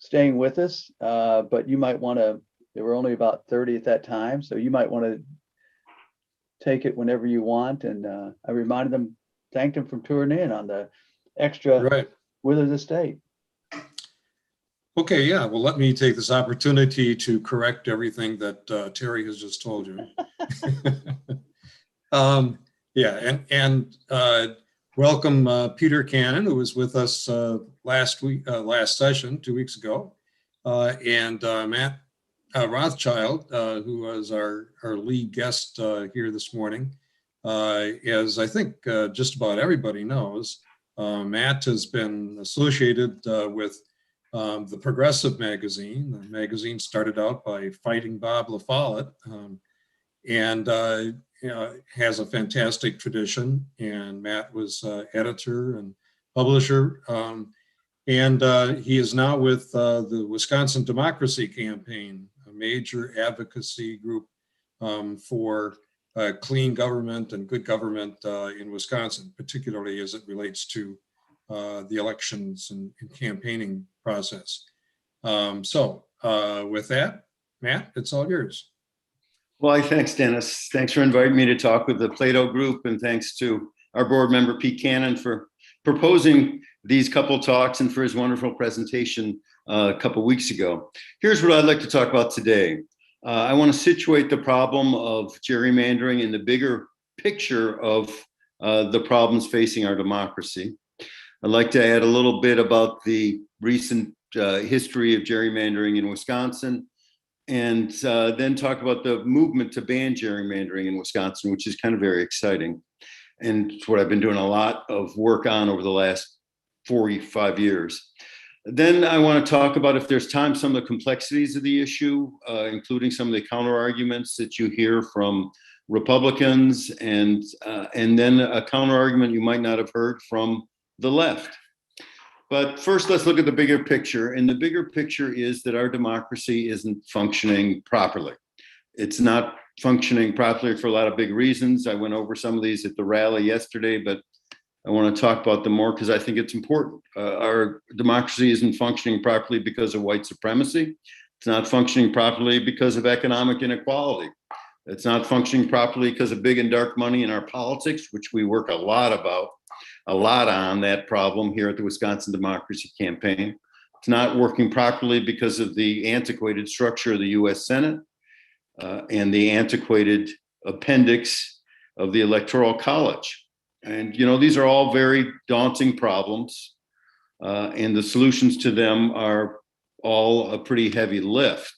staying with us, but you might want to, there were only about 30 at that time, so you might want to take it whenever you want. And I reminded them, thanked them for touring in on the extra Right. Whither the State. Okay, yeah, well, let me take this opportunity to correct everything that Terry has just told you. Yeah, and welcome Peter Cannon, who was with us last session, 2 weeks ago, and Matt Rothschild, who was our lead guest here this morning. As I think just about everybody knows, Matt has been associated with the Progressive magazine. The magazine started out by fighting Bob La Follette, and has a fantastic tradition. And Matt was editor and publisher, and he is now with the Wisconsin Democracy Campaign, a major advocacy group for clean government and good government in Wisconsin, particularly as it relates to the elections and campaigning process. So with that, Matt, it's all yours. Well, thanks, Dennis. Thanks for inviting me to talk with the Plato Group, and thanks to our board member, Pete Cannon, for proposing these couple talks and for his wonderful presentation a couple weeks ago. Here's what I'd like to talk about today. I want to situate the problem of gerrymandering in the bigger picture of the problems facing our democracy. I'd like to add a little bit about the recent history of gerrymandering in Wisconsin, and then talk about the movement to ban gerrymandering in Wisconsin, which is kind of very exciting. And it's what I've been doing a lot of work on over the last 45 years. Then I want to talk about, if there's time, some of the complexities of the issue, including some of the counter arguments that you hear from Republicans, and then a counter argument you might not have heard from the left. But first, let's look at the bigger picture. And the bigger picture is that our democracy isn't functioning properly. It's not functioning properly for a lot of big reasons. I went over some of these at the rally yesterday, but I want to talk about them more because I think it's important. Our democracy isn't functioning properly because of white supremacy. It's not functioning properly because of economic inequality. It's not functioning properly because of big and dark money in our politics, which we work a lot on that problem here at the Wisconsin Democracy Campaign. It's not working properly because of the antiquated structure of the US Senate and the antiquated appendix of the Electoral College. And, you know, these are all very daunting problems, and the solutions to them are all a pretty heavy lift.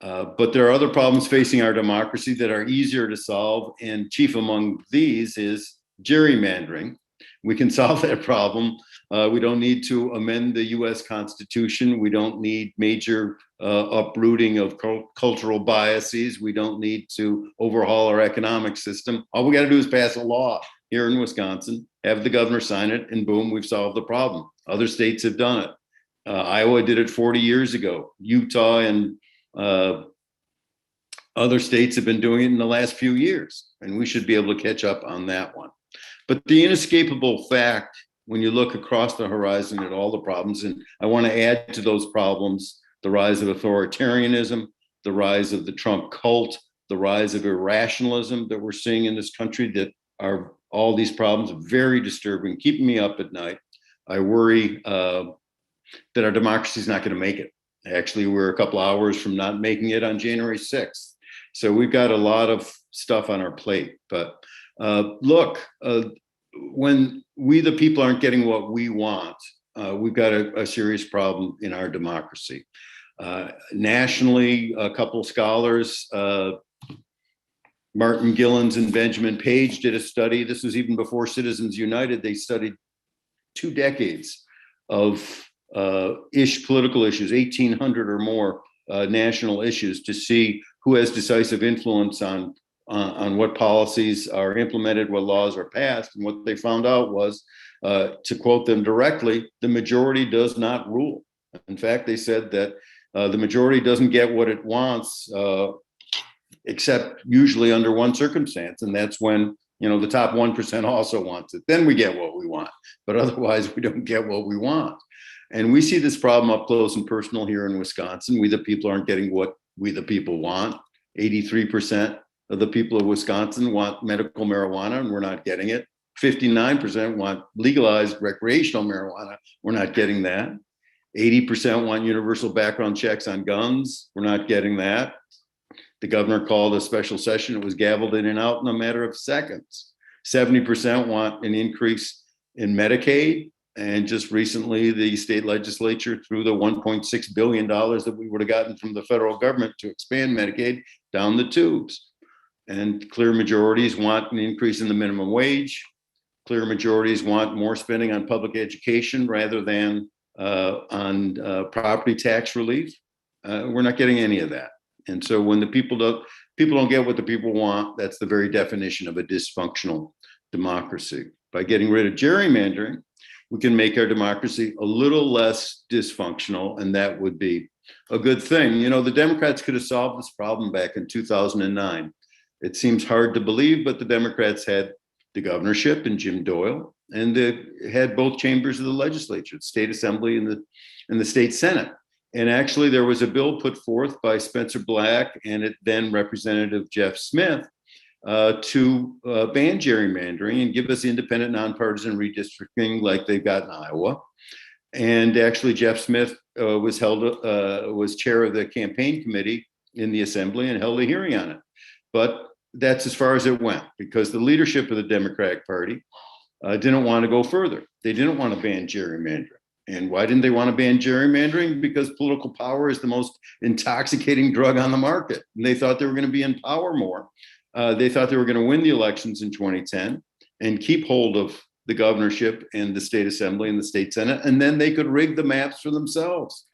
But there are other problems facing our democracy that are easier to solve, and chief among these is gerrymandering. We can solve that problem. We don't need to amend the US Constitution. We don't need major uprooting of cultural biases. We don't need to overhaul our economic system. All we got to do is pass a law here in Wisconsin, have the governor sign it, and boom, we've solved the problem. Other states have done it. Iowa did it 40 years ago. Utah and other states have been doing it in the last few years, and we should be able to catch up on that one. But the inescapable fact, when you look across the horizon at all the problems, and I want to add to those problems, the rise of authoritarianism, the rise of the Trump cult, the rise of irrationalism that we're seeing in this country, that are all these problems are very disturbing, keeping me up at night. I worry that our democracy is not going to make it. Actually, we're a couple hours from not making it on January 6th. So we've got a lot of stuff on our plate. But look, when we, the people, aren't getting what we want, we've got a serious problem in our democracy. Nationally, a couple of scholars, Martin Gilens and Benjamin Page, did a study. This was even before Citizens United. They studied 2 decades of political issues, 1,800 or more national issues, to see who has decisive influence on what policies are implemented, what laws are passed. And what they found out was, to quote them directly, the majority does not rule. In fact, they said that the majority doesn't get what it wants, except usually under one circumstance, and that's when, you know, the top 1% also wants it. Then we get what we want, but otherwise we don't get what we want. And we see this problem up close and personal here in Wisconsin. We, the people, aren't getting what we, the people, want. 83% of the people of Wisconsin want medical marijuana, and we're not getting it. 59% want legalized recreational marijuana. We're not getting that. 80% want universal background checks on guns. We're not getting that. The governor called a special session. It was gavelled in and out in a matter of seconds. 70% want an increase in Medicaid. And just recently, the state legislature threw the $1.6 billion that we would have gotten from the federal government to expand Medicaid down the tubes. And clear majorities want an increase in the minimum wage. Clear majorities want more spending on public education rather than on property tax relief. We're not getting any of that. And so when the people don't get what the people want, that's the very definition of a dysfunctional democracy. By getting rid of gerrymandering, we can make our democracy a little less dysfunctional, and that would be a good thing. You know, the Democrats could have solved this problem back in 2009. It seems hard to believe, but the Democrats had the governorship and Jim Doyle, and they had both chambers of the legislature, the state assembly and the state senate. And actually, there was a bill put forth by Spencer Black and then Representative Jeff Smith to ban gerrymandering and give us independent, nonpartisan redistricting like they've got in Iowa. And actually, Jeff Smith was chair of the campaign committee in the assembly and held a hearing on it. But that's as far as it went, because the leadership of the Democratic Party didn't want to go further. They didn't want to ban gerrymandering. And why didn't they want to ban gerrymandering? Because political power is the most intoxicating drug on the market. And they thought they were going to be in power more. They thought they were going to win the elections in 2010 and keep hold of the governorship and the state assembly and the state senate. And then they could rig the maps for themselves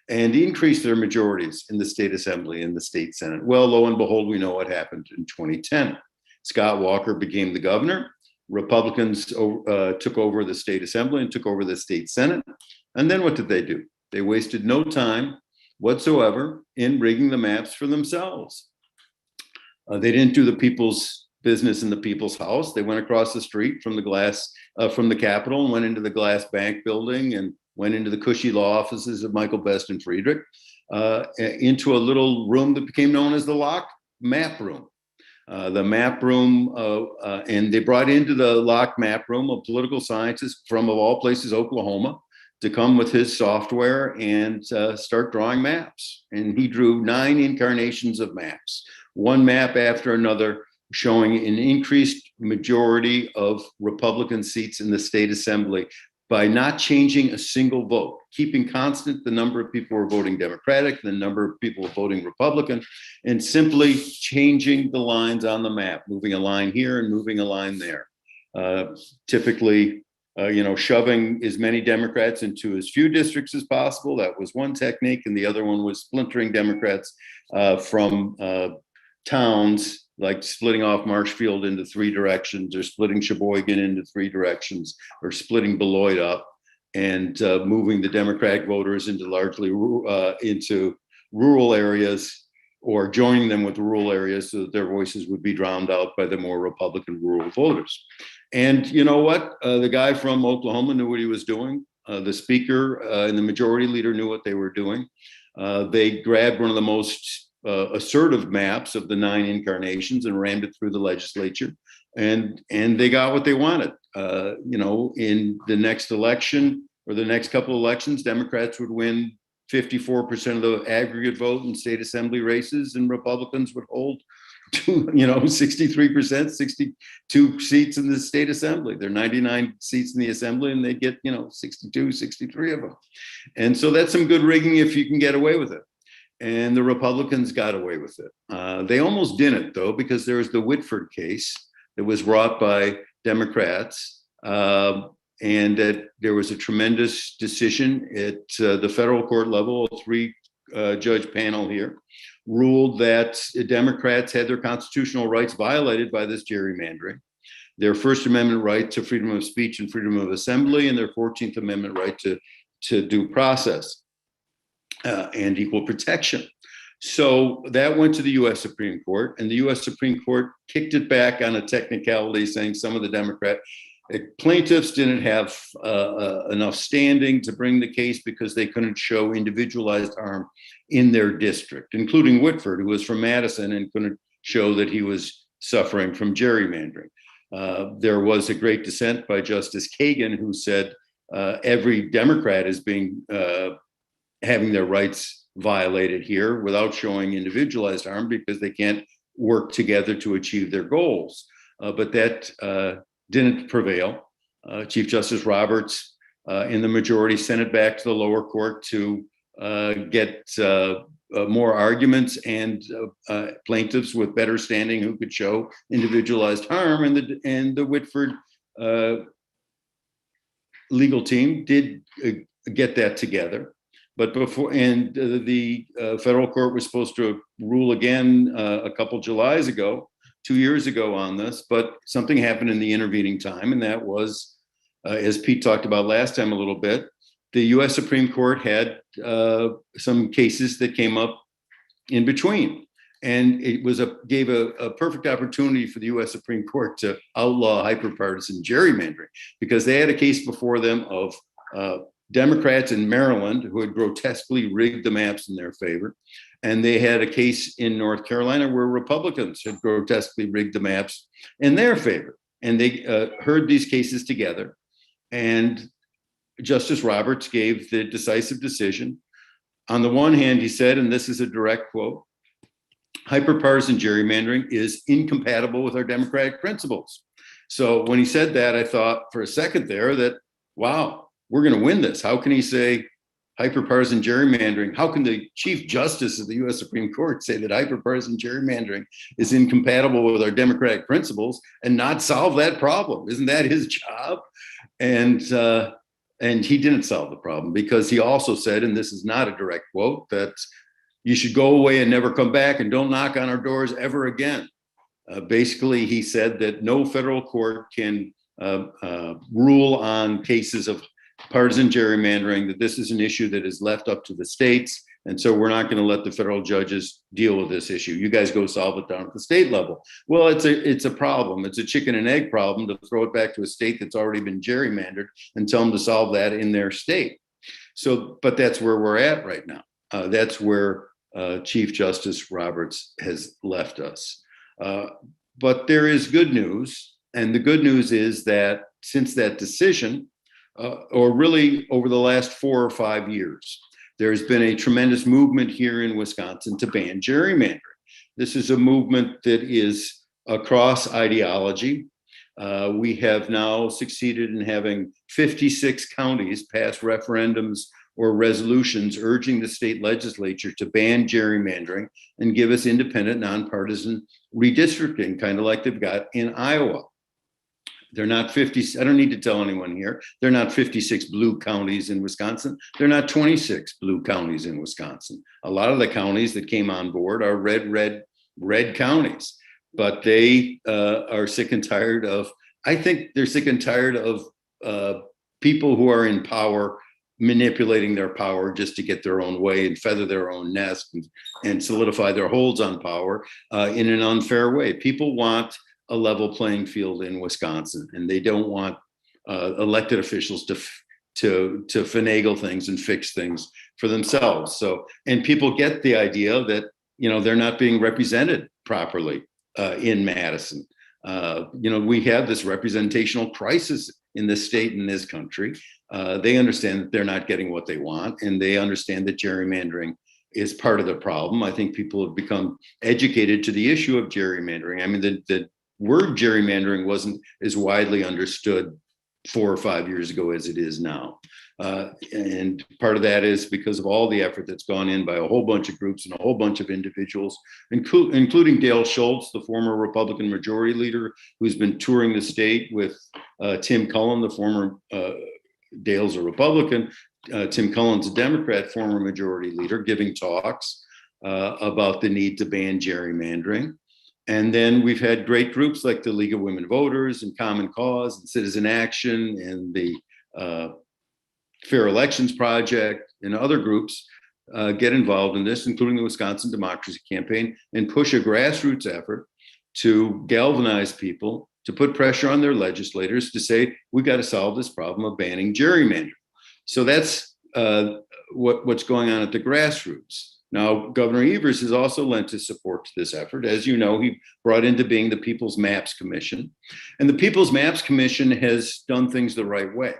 and increase their majorities in the state assembly and the state senate. Well, lo and behold, we know what happened in 2010. Scott Walker became the governor. Republicans took over the state assembly and took over the state senate. And then what did they do? They wasted no time whatsoever in rigging the maps for themselves. They didn't do the people's business in the people's house. They went across the street from the Capitol and went into the glass bank building and went into the cushy law offices of Michael Best and Friedrich, into a little room that became known as the locked map room. The map room, and they brought into the locked map room a political scientist from, of all places, Oklahoma, to come with his software and start drawing maps. And he drew 9 incarnations of maps, one map after another, showing an increased majority of Republican seats in the state assembly by not changing a single vote, keeping constant the number of people who are voting Democratic, the number of people voting Republican, and simply changing the lines on the map, moving a line here and moving a line there. Typically, shoving as many Democrats into as few districts as possible. That was one technique. And the other one was splintering Democrats from towns, like splitting off Marshfield into 3 directions, or splitting Sheboygan into 3 directions, or splitting Beloit up and moving the Democratic voters into largely into rural areas, or joining them with rural areas so that their voices would be drowned out by the more Republican rural voters. And you know what? The guy from Oklahoma knew what he was doing. The speaker and the majority leader knew what they were doing. They grabbed one of the most assertive maps of the 9 incarnations and rammed it through the legislature, and they got what they wanted. In the next election or the next couple of elections, Democrats would win 54% of the aggregate vote in state assembly races, and Republicans would hold 63%, 62 seats in the state assembly. There are 99 seats in the assembly, and they get 62, 63 of them. And so that's some good rigging if you can get away with it. And the Republicans got away with it. They almost didn't, though, because there was the Whitford case that was brought by Democrats, and that there was a tremendous decision at the federal court level. A 3-judge panel here ruled that Democrats had their constitutional rights violated by this gerrymandering, their First Amendment right to freedom of speech and freedom of assembly, and their 14th Amendment right to due process and equal protection. So that went to the U.S. Supreme Court, and the U.S. Supreme Court kicked it back on a technicality, saying some of the Democrat Plaintiffs didn't have enough standing to bring the case because they couldn't show individualized harm in their district, including Whitford, who was from Madison and couldn't show that he was suffering from gerrymandering. There was a great dissent by Justice Kagan, who said every Democrat is having their rights violated here without showing individualized harm because they can't work together to achieve their goals. But that didn't prevail. Chief Justice Roberts in the majority sent it back to the lower court to get more arguments and plaintiffs with better standing who could show individualized harm, and the Whitford legal team did get that together. But before, and the federal court was supposed to rule again a couple Julys ago, 2 years ago on this, but something happened in the intervening time, and that was, as Pete talked about last time a little bit, the US Supreme Court had some cases that came up in between. And it was gave a perfect opportunity for the US Supreme Court to outlaw hyperpartisan gerrymandering, because they had a case before them of Democrats in Maryland who had grotesquely rigged the maps in their favor. And they had a case in North Carolina where Republicans had grotesquely rigged the maps in their favor. And they heard these cases together. And Justice Roberts gave the decisive decision. On the one hand, he said, and this is a direct quote, hyperpartisan gerrymandering is incompatible with our democratic principles. So when he said that, I thought for a second there that, wow, we're going to win this. How can he say hyperpartisan gerrymandering? How can the Chief Justice of the US Supreme Court say that hyperpartisan gerrymandering is incompatible with our democratic principles and not solve that problem? Isn't that his job? And he didn't solve the problem, because he also said, and this is not a direct quote, that you should go away and never come back and don't knock on our doors ever again. Basically, he said that no federal court can rule on cases of partisan gerrymandering, that this is an issue that is left up to the states. And so we're not going to let the federal judges deal with this issue. You guys go solve it down at the state level. Well, it's a problem. It's a chicken and egg problem to throw it back to a state that's already been gerrymandered and tell them to solve that in their state. So, but that's where we're at right now. That's where Chief Justice Roberts has left us. But there is good news. And the good news is that since that decision, or really over the last 4 or 5 years, there's been a tremendous movement here in Wisconsin to ban gerrymandering. This is a movement that is across ideology. We have now succeeded in having 56 counties pass referendums or resolutions urging the state legislature to ban gerrymandering and give us independent, nonpartisan redistricting, kind of like they've got in Iowa. They're not 50, I don't need to tell anyone here, they're not 56 blue counties in Wisconsin. They're not 26 blue counties in Wisconsin. A lot of the counties that came on board are red counties, but they are sick and tired of, I think they're sick and tired of people who are in power manipulating their power just to get their own way and feather their own nest and solidify their holds on power in an unfair way. People want a level playing field in Wisconsin, and they don't want elected officials to finagle things and fix things for themselves. So, and people get the idea that, you know, they're not being represented properly in Madison. You know, we have this representational crisis in this state and this country. They understand that they're not getting what they want, and they understand that gerrymandering is part of the problem. I think people have become educated to the issue of gerrymandering. I mean, the word gerrymandering wasn't as widely understood 4 or 5 years ago as it is now. And part of that is because of all the effort that's gone in by a whole bunch of groups and a whole bunch of individuals, including Dale Schultz, the former Republican majority leader, who's been touring the state with Tim Cullen, the former, Dale's a Republican, Tim Cullen's a Democrat, former majority leader, giving talks about the need to ban gerrymandering. And then we've had great groups like the League of Women Voters and Common Cause and Citizen Action and the Fair Elections Project and other groups get involved in this, including the Wisconsin Democracy Campaign, and push a grassroots effort to galvanize people to put pressure on their legislators to say, we got to solve this problem of banning gerrymandering. So that's what's going on at the grassroots. Now, Governor Evers has also lent his support to this effort. As you know, he brought into being the People's Maps Commission. And the People's Maps Commission has done things the right way,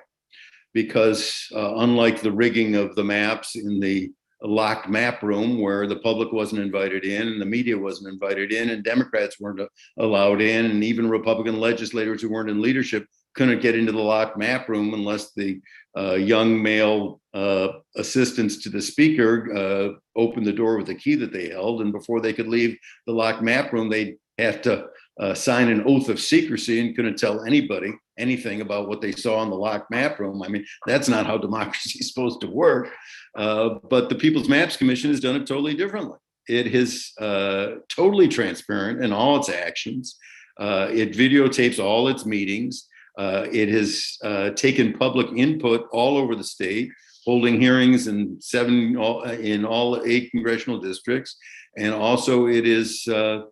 because unlike the rigging of the maps in the locked map room where the public wasn't invited in and the media wasn't invited in and Democrats weren't allowed in, and even Republican legislators who weren't in leadership couldn't get into the locked map room unless the young male assistants to the speaker opened the door with a key that they held. And before they could leave the locked map room, they'd have to sign an oath of secrecy and couldn't tell anybody anything about what they saw in the locked map room. I mean, that's not how democracy is supposed to work. But the People's Maps Commission has done it totally differently. It is totally transparent in all its actions. It videotapes all its meetings. It has taken public input all over the state, holding hearings in all 8 congressional districts. And also it is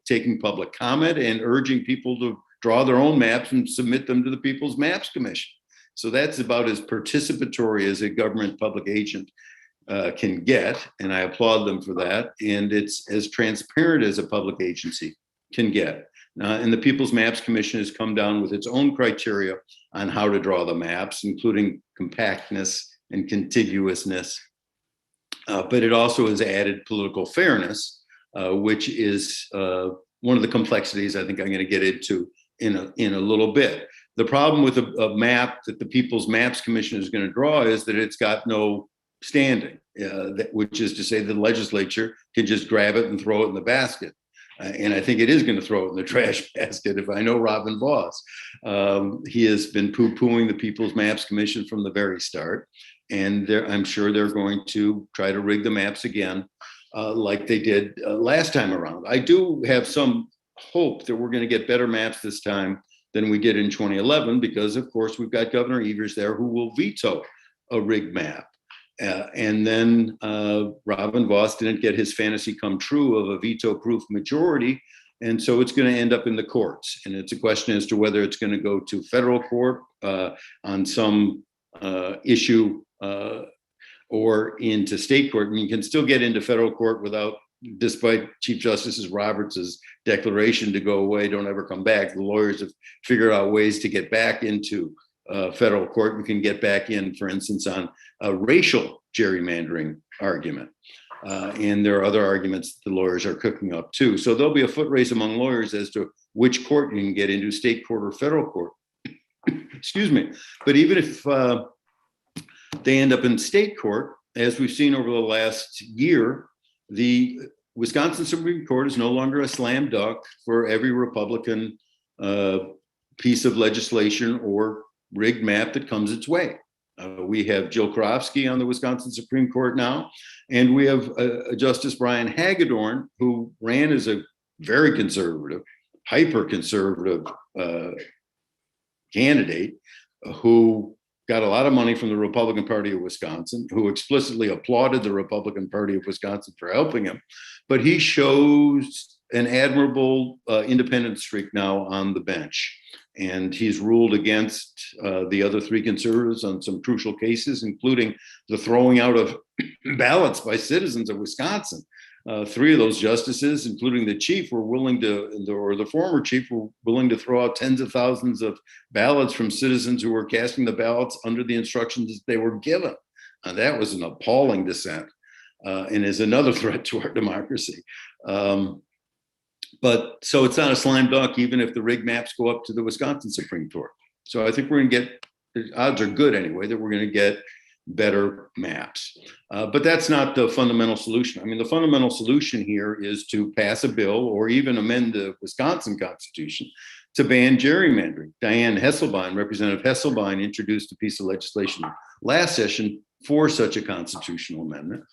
taking public comment and urging people to draw their own maps and submit them to the People's Maps Commission. So that's about as participatory as a government public agent can get, and I applaud them for that. And it's as transparent as a public agency can get. And the People's Maps Commission has come down with its own criteria on how to draw the maps, including compactness and contiguousness. But it also has added political fairness, which is one of the complexities I think I'm going to get into in a little bit. The problem with a map that the People's Maps Commission is going to draw is that it's got no standing, which is to say the legislature can just grab it and throw it in the basket. And I think it is going to throw it in the trash basket. If I know Robin Voss, he has been poo-pooing the People's Maps Commission from the very start. And I'm sure they're going to try to rig the maps again, like they did last time around. I do have some hope that we're going to get better maps this time than we did in 2011, because of course we've got Governor Evers there who will veto a rigged map. And then Robin Voss didn't get his fantasy come true of a veto-proof majority. And so it's going to end up in the courts. And it's a question as to whether it's going to go to federal court on some issue or into state court. And you can still get into federal court without, despite Chief Justice Roberts' declaration to go away, don't ever come back. The lawyers have figured out ways to get back into federal court. You can get back in, for instance, on a racial gerrymandering argument. And there are other arguments that the lawyers are cooking up too. So there'll be a foot race among lawyers as to which court you can get into, state court or federal court. Excuse me. But even if they end up in state court, as we've seen over the last year, the Wisconsin Supreme Court is no longer a slam dunk for every Republican piece of legislation or rigged map that comes its way. We have Jill Karofsky on the Wisconsin Supreme Court now, and we have Justice Brian Hagedorn, who ran as a very conservative, hyper-conservative candidate, who got a lot of money from the Republican Party of Wisconsin, who explicitly applauded the Republican Party of Wisconsin for helping him. But he shows an admirable independent streak now on the bench. And he's ruled against the other 3 conservatives on some crucial cases, including the throwing out of ballots by citizens of Wisconsin. 3 of those justices, including the chief, were willing to, or the former chief, were willing to throw out tens of thousands of ballots from citizens who were casting the ballots under the instructions that they were given. And that was an appalling dissent and is another threat to our democracy. But so it's not a slam dunk, even if the rigged maps go up to the Wisconsin Supreme Court. So I think we're going to get, the odds are good anyway, that we're going to get better maps. But that's not the fundamental solution. I mean, the fundamental solution here is to pass a bill or even amend the Wisconsin Constitution to ban gerrymandering. Diane Hesselbein, Representative Hesselbein, introduced a piece of legislation last session for such a constitutional amendment.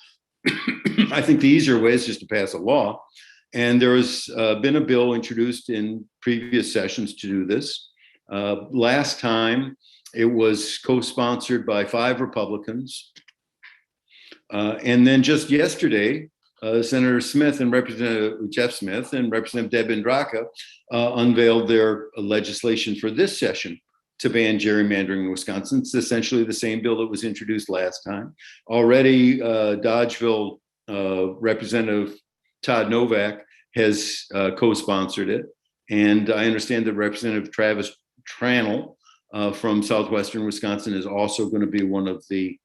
I think the easier way is just to pass a law. And there has been a bill introduced in previous sessions to do this. Last time, it was co-sponsored by 5 Republicans. And then just yesterday, Senator Smith and Representative Jeff Smith and Representative Deb Indraka unveiled their legislation for this session to ban gerrymandering in Wisconsin. It's essentially the same bill that was introduced last time. Already, Dodgeville Representative Todd Novak has co-sponsored it. And I understand that Representative Travis Tranel from Southwestern Wisconsin is also going to be one of the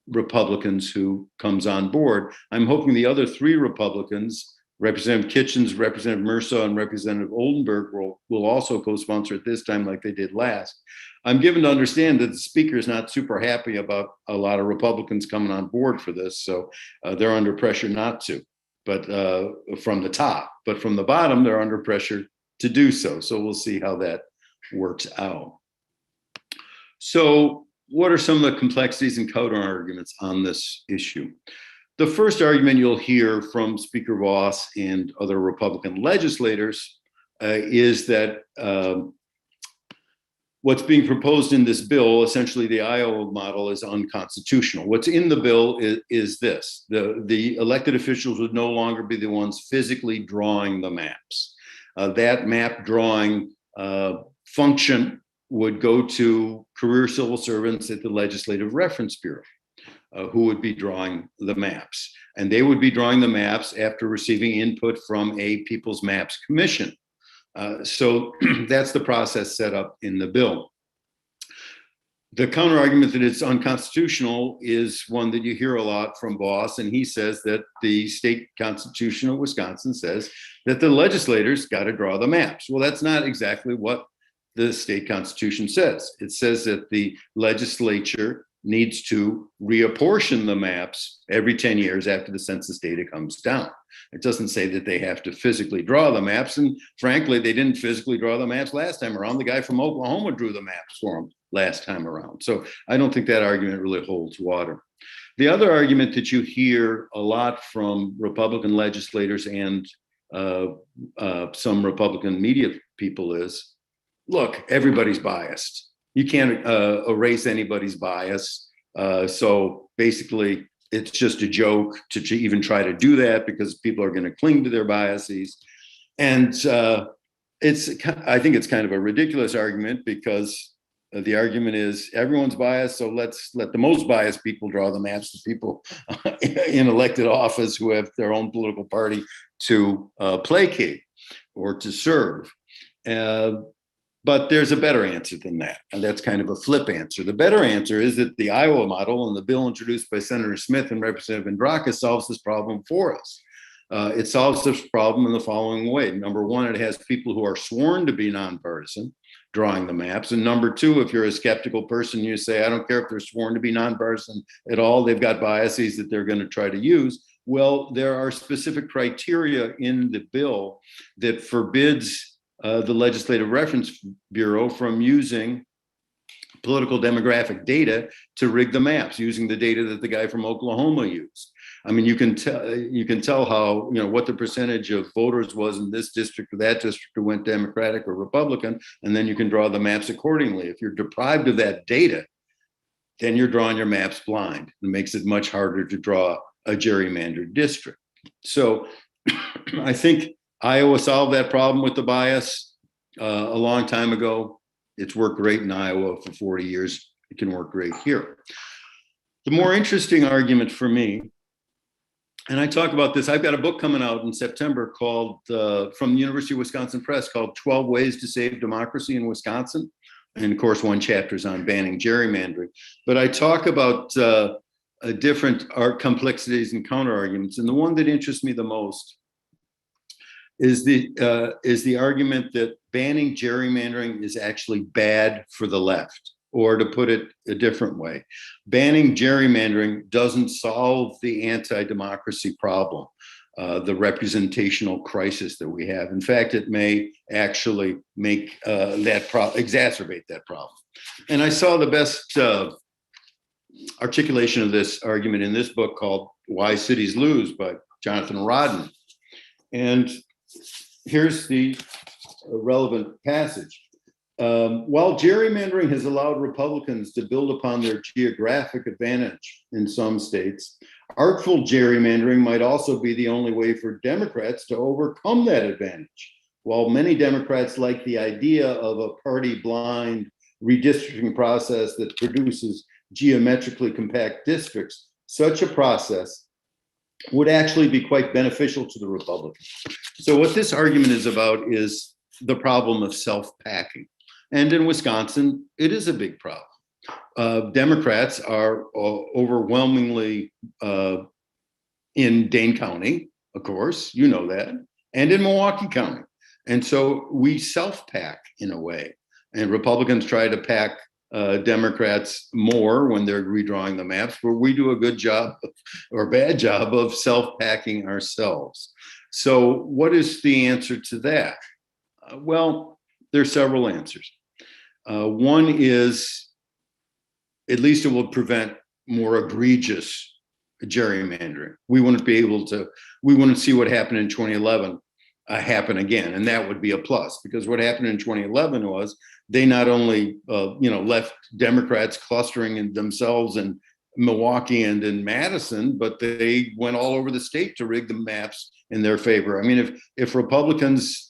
Republicans who comes on board. I'm hoping the other three Republicans, Representative Kitchens, Representative Mercer, and Representative Oldenburg will also co-sponsor it this time like they did last. I'm given to understand that the speaker is not super happy about a lot of Republicans coming on board for this, so they're under pressure not to, but from the top. But from the bottom, they're under pressure to do so. So we'll see how that works out. So what are some of the complexities and counter arguments on this issue? The first argument you'll hear from Speaker Voss and other Republican legislators is that what's being proposed in this bill, essentially the Iowa model, is unconstitutional. What's in the bill is this: the elected officials would no longer be the ones physically drawing the maps. That map drawing function would go to career civil servants at the Legislative Reference Bureau, who would be drawing the maps. And they would be drawing the maps after receiving input from a People's Maps Commission. So that's the process set up in the bill. The counter argument that it's unconstitutional is one that you hear a lot from Voss, and he says that the state constitution of Wisconsin says that the legislators got to draw the maps. Well, that's not exactly what the state constitution says. It says that the legislature needs to reapportion the maps every 10 years after the census data comes down. It doesn't say that they have to physically draw the maps. And frankly, they didn't physically draw the maps last time around. The guy from Oklahoma drew the maps for them last time around. So I don't think that argument really holds water. The other argument that you hear a lot from Republican legislators and some Republican media people is, look, everybody's biased. You can't erase anybody's bias. So basically, it's just a joke to even try to do that because people are going to cling to their biases. And I think it's kind of a ridiculous argument because the argument is everyone's biased. So let's let the most biased people draw the maps, the people in elected office who have their own political party to placate or to serve. But there's a better answer than that, and that's kind of a flip answer. The better answer is that the Iowa model and the bill introduced by Senator Smith and Representative Indraka solves this problem for us. It solves this problem in the following way. Number one, it has people who are sworn to be nonpartisan drawing the maps. And number two, if you're a skeptical person, you say, I don't care if they're sworn to be nonpartisan at all, they've got biases that they're going to try to use. Well, there are specific criteria in the bill that forbids the Legislative Reference Bureau from using political demographic data to rig the maps, using the data that the guy from Oklahoma used. I mean, you can tell how, what the percentage of voters was in this district or that district who went Democratic or Republican, and then you can draw the maps accordingly. If you're deprived of that data, then you're drawing your maps blind. It makes it much harder to draw a gerrymandered district. So I think Iowa solved that problem with the bias a long time ago. It's worked great in Iowa for 40 years. It can work great here. The more interesting argument for me, and I talk about this, I've got a book coming out in September called, from the University of Wisconsin Press, called 12 Ways to Save Democracy in Wisconsin. And of course, one chapter is on banning gerrymandering. But I talk about different complexities and counter arguments. And the one that interests me the most is the argument that banning gerrymandering is actually bad for the left, or to put it a different way, banning gerrymandering doesn't solve the anti-democracy problem, the representational crisis that we have. In fact, it may actually make exacerbate that problem. And I saw the best articulation of this argument in this book called Why Cities Lose by Jonathan Rodden. And here's the relevant passage. While gerrymandering has allowed Republicans to build upon their geographic advantage in some states, artful gerrymandering might also be the only way for Democrats to overcome that advantage. While many Democrats like the idea of a party-blind redistricting process that produces geometrically compact districts, such a process would actually be quite beneficial to the Republicans. So what this argument is about is the problem of self-packing. And in Wisconsin, it is a big problem. Democrats are overwhelmingly in Dane County, of course, you know that, and in Milwaukee County. And so we self-pack in a way. And Republicans try to pack Democrats more when they're redrawing the maps, but we do a good job or bad job of self-packing ourselves. So what is the answer to that? Well, there's several answers. One is, at least it will prevent more egregious gerrymandering. We wouldn't see what happened in 2011 happen again. And that would be a plus, because what happened in 2011 was they not only left Democrats clustering in themselves in Milwaukee and in Madison, but they went all over the state to rig the maps in their favor. I mean, if Republicans'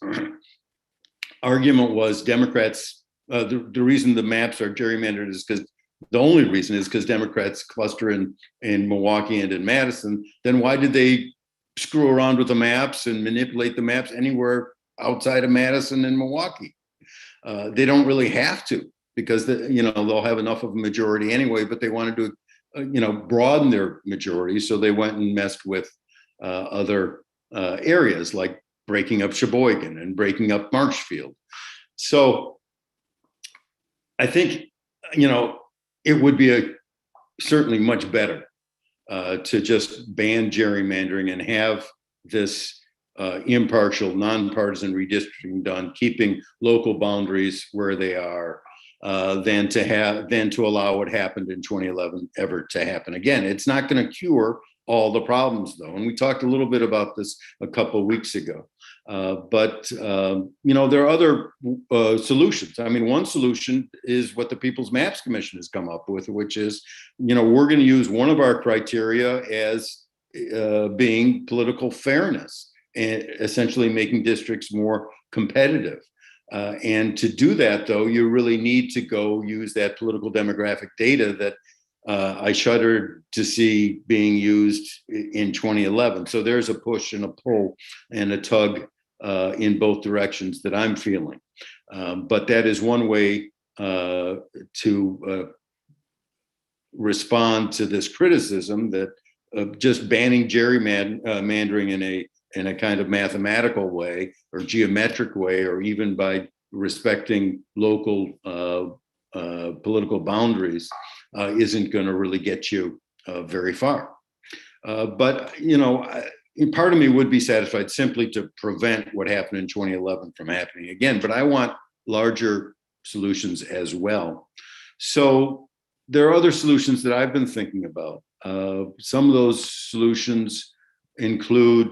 argument was Democrats, the reason the maps are gerrymandered is because the only reason is because Democrats cluster in Milwaukee and in Madison, then why did they screw around with the maps and manipulate the maps anywhere outside of Madison and Milwaukee? They don't really have to, because they'll have enough of a majority anyway, but they wanted to broaden their majority, so they went and messed with other areas like breaking up Sheboygan and breaking up Marshfield. So I think it would be certainly much better to just ban gerrymandering and have this impartial, nonpartisan redistricting done, keeping local boundaries where they are, than to allow what happened in 2011 ever to happen again. It's not going to cure all the problems, though, and we talked a little bit about this a couple of weeks ago. But there are other solutions. I mean, one solution is what the People's Maps Commission has come up with, which is, we're going to use one of our criteria as being political fairness, and essentially making districts more competitive. And to do that, though, you really need to go use that political demographic data that I shuddered to see being used in 2011. So there's a push and a pull and a tug in both directions that I'm feeling. But that is one way to respond to this criticism that just banning gerrymandering in a kind of mathematical way or geometric way, or even by respecting local political boundaries, isn't going to really get you very far. But part of me would be satisfied simply to prevent what happened in 2011 from happening again. But I want larger solutions as well. So there are other solutions that I've been thinking about. Some of those solutions include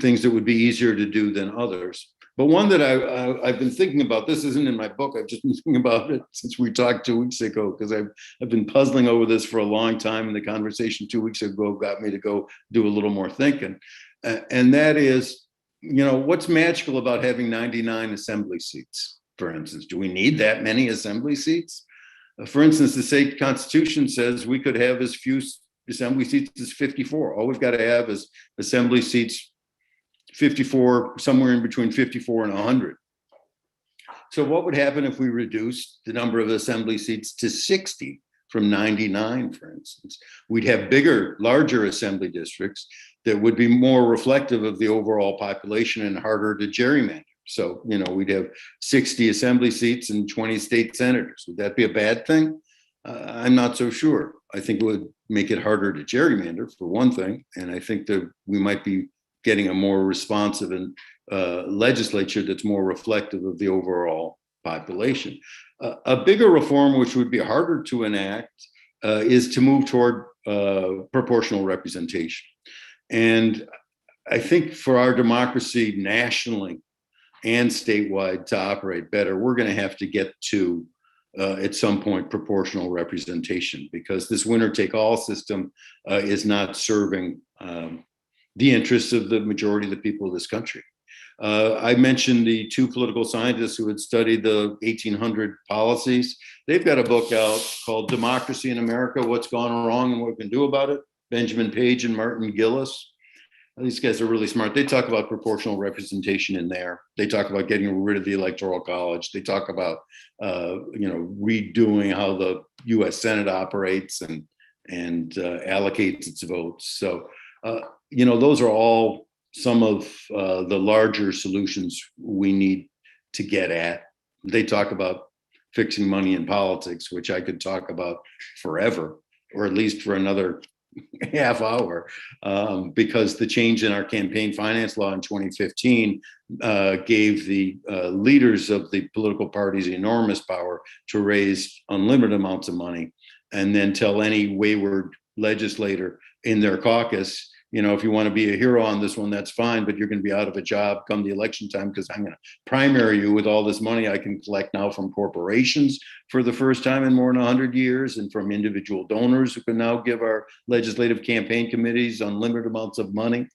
things that would be easier to do than others. But one that I've been thinking about, this isn't in my book, I've just been thinking about it since we talked 2 weeks ago, because I've been puzzling over this for a long time, and the conversation 2 weeks ago got me to go do a little more thinking. And that is, what's magical about having 99 assembly seats, for instance? Do we need that many assembly seats? For instance, the state constitution says we could have as few assembly seats as 54. All we've got to have is assembly seats 54, somewhere in between 54 and 100. So what would happen if we reduced the number of assembly seats to 60 from 99, for instance? We'd have larger assembly districts that would be more reflective of the overall population and harder to gerrymander. So, we'd have 60 assembly seats and 20 state senators. Would that be a bad thing? I'm not so sure. I think it would make it harder to gerrymander, for one thing. And I think that we might be getting a more responsive and legislature that's more reflective of the overall population. A bigger reform, which would be harder to enact, is to move toward proportional representation. And I think for our democracy nationally and statewide to operate better, we're going to have to get to at some point proportional representation, because this winner-take-all system is not serving the interests of the majority of the people of this country. I mentioned the two political scientists who had studied the 1800 policies. They've got a book out called Democracy in America, What's Gone Wrong and What We Can Do About It. Benjamin Page and Martin Gillis. These guys are really smart. They talk about proportional representation in there. They talk about getting rid of the Electoral College. They talk about redoing how the U.S. Senate operates and allocates its votes. So those are all some of the larger solutions we need to get at. They talk about fixing money in politics, which I could talk about forever, or at least for another half hour, because the change in our campaign finance law in 2015 gave the leaders of the political parties enormous power to raise unlimited amounts of money and then tell any wayward legislator in their caucus, if you want to be a hero on this one, that's fine, but you're going to be out of a job come the election time, because I'm going to primary you with all this money I can collect now from corporations for the first time in more than 100 years, and from individual donors who can now give our legislative campaign committees unlimited amounts of money.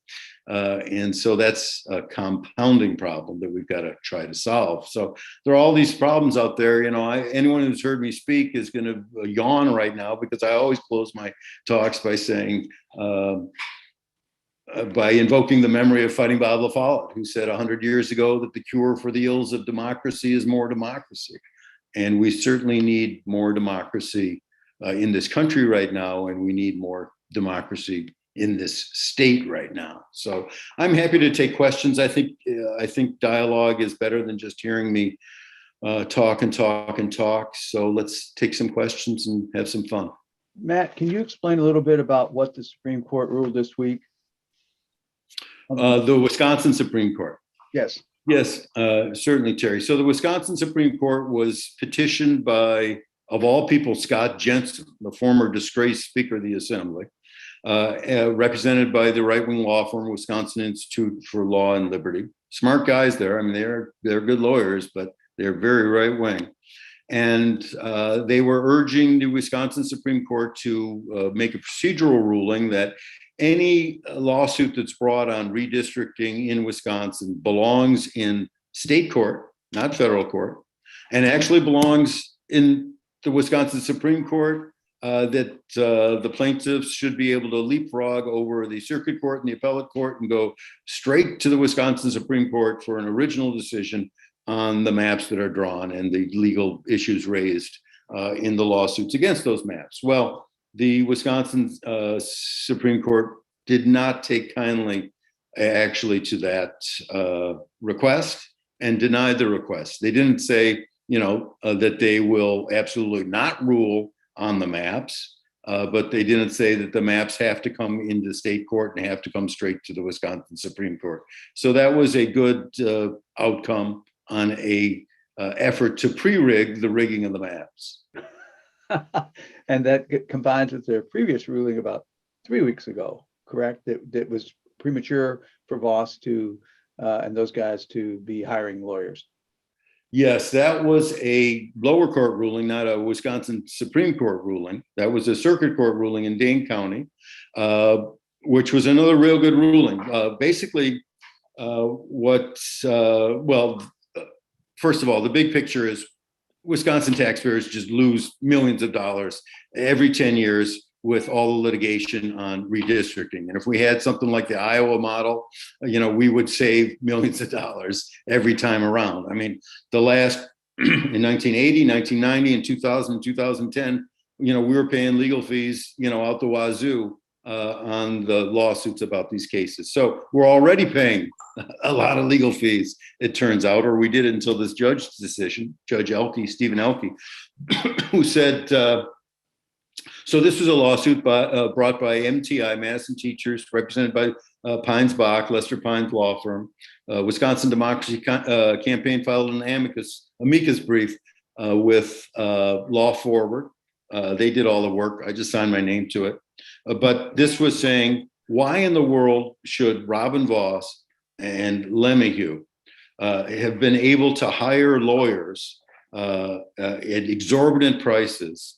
And so that's a compounding problem that we've got to try to solve. So there are all these problems out there. Anyone who's heard me speak is going to yawn right now, because I always close my talks by saying, by invoking the memory of Fighting Bob La Follette, who said 100 years ago that the cure for the ills of democracy is more democracy. And we certainly need more democracy in this country right now, and we need more democracy in this state right now. So I'm happy to take questions. I think dialogue is better than just hearing me talk and talk and talk. So let's take some questions and have some fun. Matt, can you explain a little bit about what the Supreme Court ruled this week? The Wisconsin Supreme Court. Yes. Yes, certainly, Terry. So the Wisconsin Supreme Court was petitioned by, of all people, Scott Jensen, the former disgraced Speaker of the Assembly, represented by the right-wing law firm Wisconsin Institute for Law and Liberty. Smart guys there. I mean, they're good lawyers, but they're very right-wing. And they were urging the Wisconsin Supreme Court to make a procedural ruling that any lawsuit that's brought on redistricting in Wisconsin belongs in state court, not federal court, and actually belongs in the Wisconsin Supreme Court, that the plaintiffs should be able to leapfrog over the circuit court and the appellate court and go straight to the Wisconsin Supreme Court for an original decision on the maps that are drawn and the legal issues raised in the lawsuits against those maps. Well, the Wisconsin Supreme Court did not take kindly actually to that request and denied the request. They didn't say, that they will absolutely not rule on the maps, but they didn't say that the maps have to come into state court and have to come straight to the Wisconsin Supreme Court. So that was a good outcome on a effort to pre-rig the rigging of the maps. And that combines with their previous ruling about 3 weeks ago, correct? That was premature for Voss to and those guys to be hiring lawyers. Yes, that was a lower court ruling, not a Wisconsin Supreme Court ruling. That was a circuit court ruling in Dane County, which was another real good ruling. Basically, first of all, the big picture is Wisconsin taxpayers just lose millions of dollars every 10 years with all the litigation on redistricting. And if we had something like the Iowa model, we would save millions of dollars every time around. I mean, the last in 1980, 1990, and 2000, 2010, we were paying legal fees, out the wazoo on the lawsuits about these cases. So we're already paying a lot of legal fees, it turns out, or we did it until this judge's decision, Judge Elke, Stephen Elke, who said, so this was a lawsuit brought by MTI, Madison Teachers, represented by Pines Bach, Lester Pines law firm. Wisconsin Democracy Campaign filed an amicus brief with Law Forward. They did all the work. I just signed my name to it. But this was saying, why in the world should Robin Voss and Lemieux have been able to hire lawyers at exorbitant prices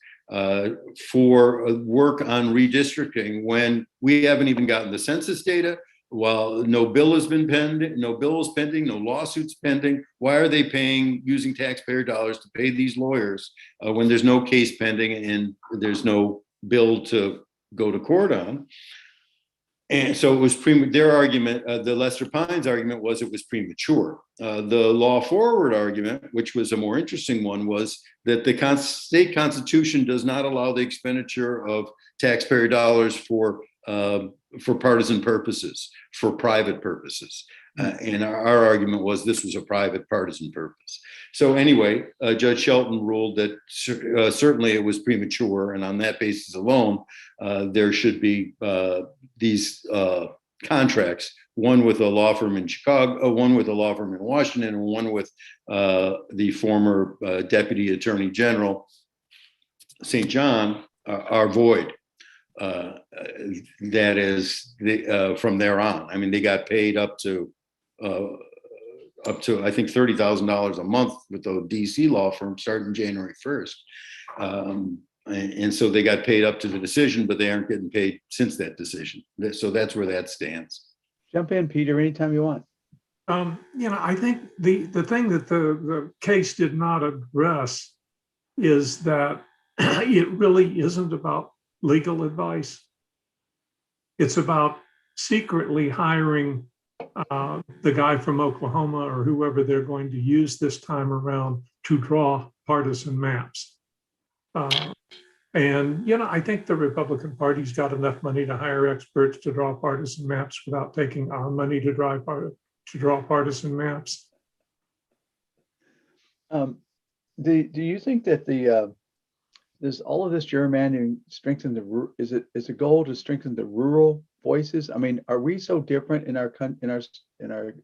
for work on redistricting when we haven't even gotten the census data, while no bill has been pending, no bill is pending, no lawsuits pending. Why are they paying, using taxpayer dollars to pay these lawyers when there's no case pending and there's no bill to go to court on? And so it was their argument, the Lester Pines argument was it was premature. The Law Forward argument, which was a more interesting one, was that the state constitution does not allow the expenditure of taxpayer dollars for partisan purposes, for private purposes. And our argument was this was a private partisan purpose. So anyway, Judge Shelton ruled that certainly it was premature, and on that basis alone, there should be these contracts, one with a law firm in Chicago, one with a law firm in Washington, and one with the former Deputy Attorney General, St. John, are void. That is from there on. I mean, they got paid up to I think $30,000 a month with the DC law firm starting January 1st. And so they got paid up to the decision, but they aren't getting paid since that decision. So that's where that stands. Jump in, Peter, anytime you want. I think the thing that the case did not address is that it really isn't about legal advice. It's about secretly hiring the guy from Oklahoma or whoever they're going to use this time around to draw partisan maps. I think the Republican Party's got enough money to hire experts to draw partisan maps without taking our money to draw partisan maps. Do you think that does all of this gerrymandering strengthen is a goal to strengthen the rural voices? I mean, are we so different in our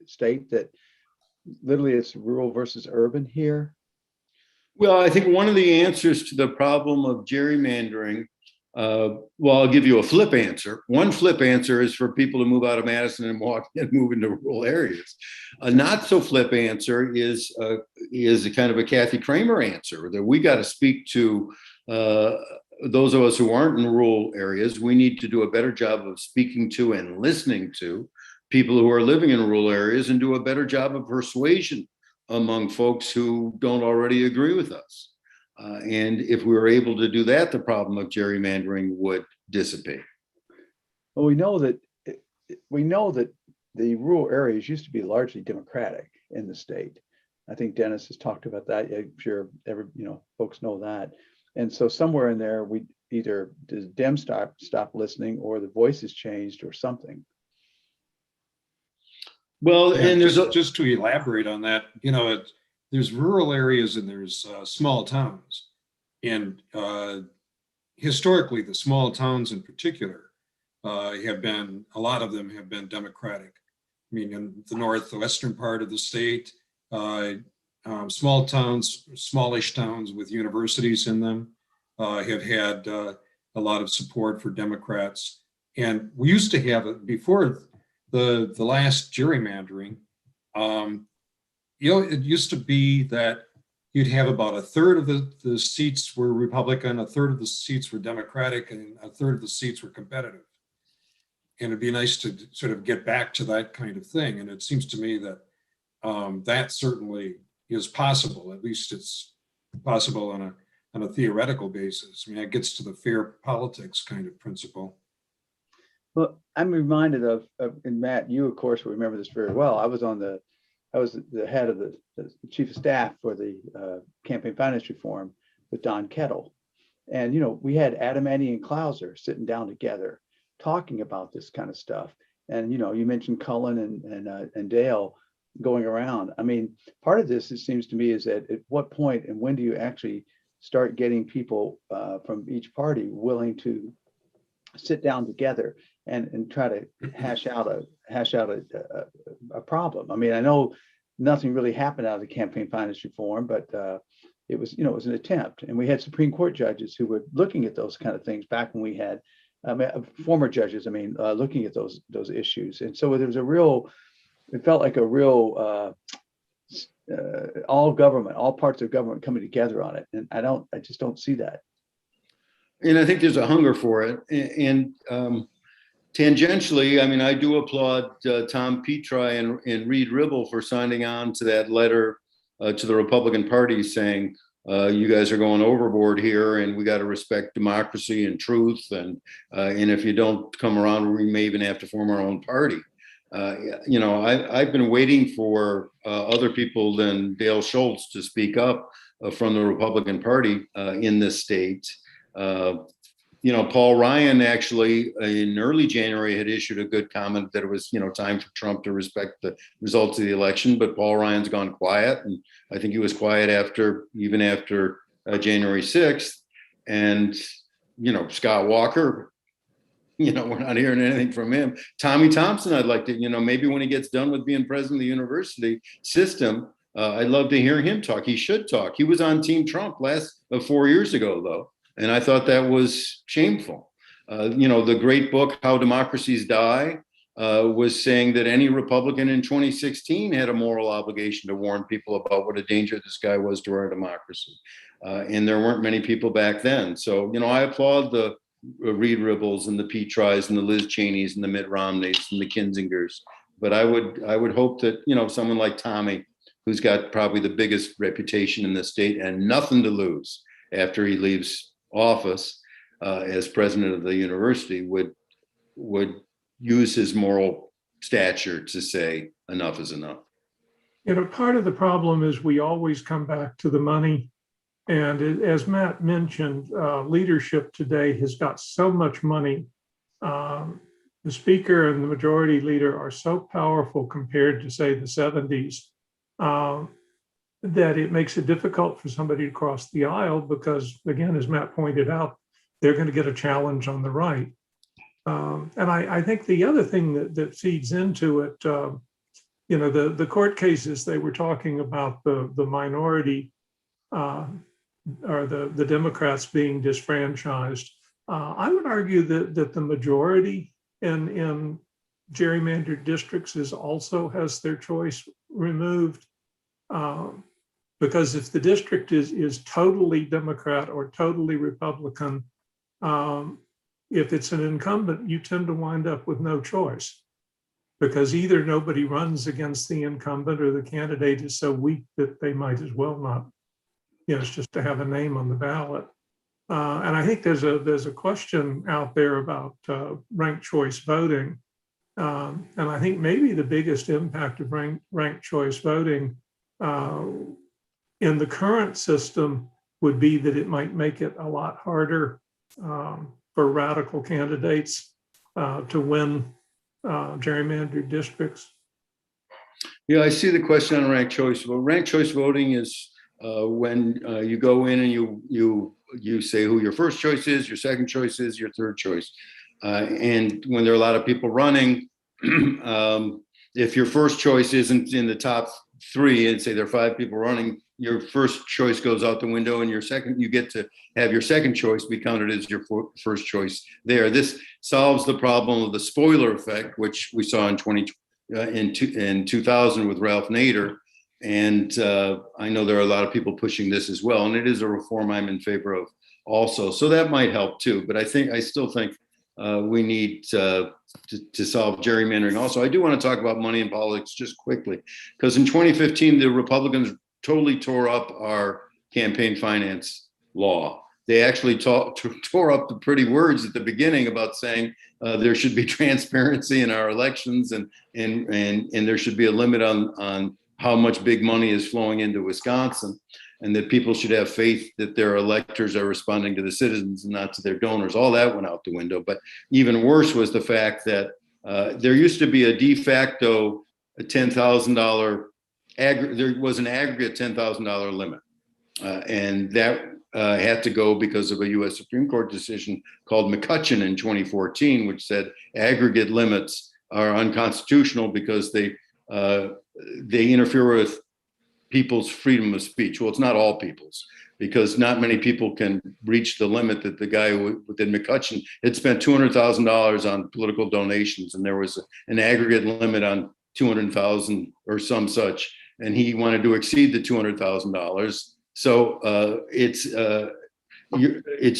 state that literally it's rural versus urban here? Well, I think one of the answers to the problem of gerrymandering, well, I'll give you a flip answer. One flip answer is for people to move out of Madison and move into rural areas. A not so flip answer is a kind of a Kathy Kramer answer, that we got to speak to those of us who aren't in rural areas. We need to do a better job of speaking to and listening to people who are living in rural areas and do a better job of persuasion among folks who don't already agree with us. And if we were able to do that, the problem of gerrymandering would dissipate. Well, we know that the rural areas used to be largely Democratic in the state. I think Dennis has talked about that. I'm sure folks know that. And so somewhere in there, we either does Dem stop listening, or the voices changed, or something. Well, and there's just to elaborate on that, there's rural areas and there's small towns, and historically, the small towns in particular a lot of them have been Democratic. I mean, in the northwestern part of the state, small towns, smallish towns with universities in them have had a lot of support for Democrats. And we used to have it before the last gerrymandering. It used to be that you'd have about a third of the seats were Republican, a third of the seats were Democratic, and a third of the seats were competitive. And it'd be nice to sort of get back to that kind of thing. And it seems to me that that certainly is possible. At least it's possible on a theoretical basis. I mean, it gets to the fair politics kind of principle. Well, I'm reminded of, and Matt, you of course will remember this very well. I was the head of the chief of staff for the campaign finance reform with Don Kettle. And, we had Adamany and Clouser sitting down together talking about this kind of stuff. And, you mentioned Cullen and Dale going around. I mean, part of this, it seems to me, is that at what point and when do you actually start getting people from each party willing to sit down together and try to hash out a problem? I mean, I know nothing really happened out of the campaign finance reform, but it was an attempt, and we had Supreme Court judges who were looking at those kind of things back when we had former judges. Looking at those issues, and so there was it felt like a real all government, all parts of government coming together on it. And I just don't see that. And I think there's a hunger for it. And tangentially, I mean, I do applaud Tom Petri and Reed Ribble for signing on to that letter to the Republican Party saying, you guys are going overboard here, and we got to respect democracy and truth. And if you don't come around, we may even have to form our own party. I've been waiting for other people than Dale Schultz to speak up from the Republican Party in this state. Paul Ryan actually in early January had issued a good comment that it was, time for Trump to respect the results of the election, but Paul Ryan's gone quiet. And I think he was quiet even after January 6th. And, Scott Walker, we're not hearing anything from him. Tommy Thompson, I'd like to, maybe when he gets done with being president of the university system, I'd love to hear him talk. He should talk. He was on Team Trump 4 years ago, though. And I thought that was shameful. The great book, How Democracies Die, was saying that any Republican in 2016 had a moral obligation to warn people about what a danger this guy was to our democracy. And there weren't many people back then. So, I applaud the Reed Ribbles and the Petris and the Liz Cheneys and the Mitt Romneys and the Kinzingers. But I would hope that, someone like Tommy, who's got probably the biggest reputation in the state and nothing to lose after he leaves office as president of the university, would use his moral stature to say enough is enough. Part of the problem is we always come back to the money. And as Matt mentioned, leadership today has got so much money. The speaker and the majority leader are so powerful compared to, say, the 70s, that it makes it difficult for somebody to cross the aisle because, again, as Matt pointed out, they're going to get a challenge on the right. And I think the other thing that feeds into it, the court cases, they were talking about the minority or the Democrats being disfranchised. I would argue that the majority in gerrymandered districts also has their choice removed. Because if the district is totally Democrat or totally Republican, if it's an incumbent, you tend to wind up with no choice because either nobody runs against the incumbent or the candidate is so weak that they might as well not, it's just to have a name on the ballot. And I think there's a question out there about ranked choice voting. And I think maybe the biggest impact of ranked choice voting in the current system would be that it might make it a lot harder for radical candidates to win gerrymandered districts. Yeah, I see the question on ranked choice. Well, ranked choice voting is when you go in and you say who your first choice is, your second choice is, your third choice. And when there are a lot of people running, if your first choice isn't in the top three and say there are 5 people running, your first choice goes out the window and you get to have your second choice be counted as your first choice there. This solves the problem of the spoiler effect, which we saw in 2000 with Ralph Nader. And I know there are a lot of people pushing this as well. And it is a reform I'm in favor of also. So that might help too. But I still think we need to solve gerrymandering. Also, I do want to talk about money in politics just quickly, because in 2015, the Republicans totally tore up our campaign finance law. They actually tore up the pretty words at the beginning about saying there should be transparency in our elections and there should be a limit on how much big money is flowing into Wisconsin, and that people should have faith that their electors are responding to the citizens and not to their donors. All that went out the window. But even worse was the fact that there used to be a de facto $10,000 there was an aggregate $10,000 limit, and that had to go because of a U.S. Supreme Court decision called McCutcheon in 2014, which said aggregate limits are unconstitutional because they interfere with people's freedom of speech. Well, it's not all people's, because not many people can reach the limit that the guy within McCutcheon had spent $200,000 on political donations, and there was an aggregate limit on 200,000 or some such. and he wanted to exceed the $200,000. So it's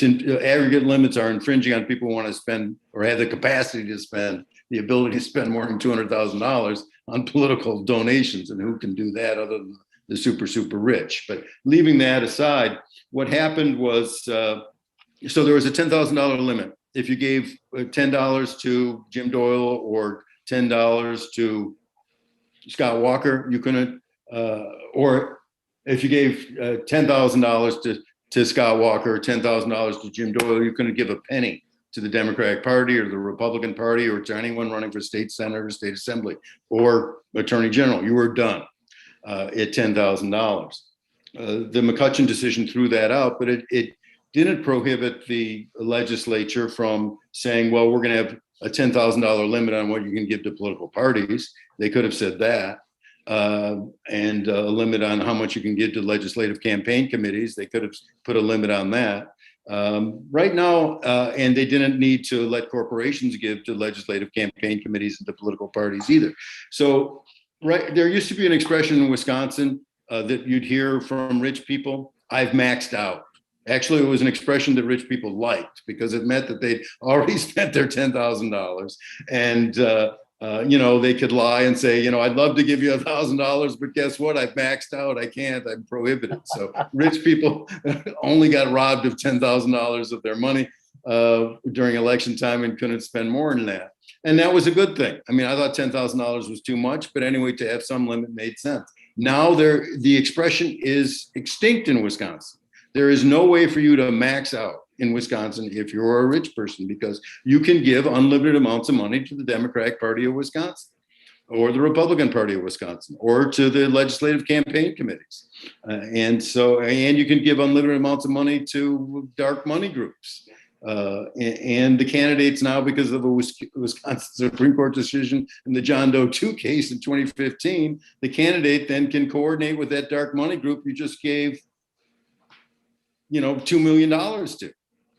in aggregate limits are infringing on people who want to spend or have the capacity to spend the ability to spend more than $200,000 on political donations, and who can do that other than the super rich. But leaving that aside, what happened was so there was a $10,000 limit. If you gave $10 to Jim Doyle or $10 to Scott Walker, you couldn't, or if you gave $10,000 to Scott Walker or $10,000 to Jim Doyle, you couldn't give a penny to the Democratic Party or the Republican Party or to anyone running for state senator or state assembly or attorney general. You were done at $10,000. The McCutcheon decision threw that out, but it didn't prohibit the legislature from saying, well, we're going to have a $10,000 limit on what you can give to political parties. They could have said that. And a limit on how much you can give to legislative campaign committees. They could have put a limit on that. Right now, and they didn't need to let corporations give to legislative campaign committees and to political parties either. So there used to be an expression in Wisconsin that you'd hear from rich people, I've maxed out. Actually, it was an expression that rich people liked because it meant that they'd already spent their $10,000 and they could lie and say, I'd love to give you $1,000, but guess what? I've maxed out. I can't. I'm prohibited. So rich people only got robbed of $10,000 of their money during election time and couldn't spend more than that. And that was a good thing. I mean, I thought $10,000 was too much, but anyway, to have some limit made sense. Now the expression is extinct in Wisconsin. There is no way for you to max out in Wisconsin if you're a rich person, because you can give unlimited amounts of money to the Democratic Party of Wisconsin or the Republican Party of Wisconsin or to the legislative campaign committees. And you can give unlimited amounts of money to dark money groups. And the candidates now, because of a Wisconsin Supreme Court decision in the John Doe 2 case in 2015, the candidate then can coordinate with that dark money group you just gave $2 million to,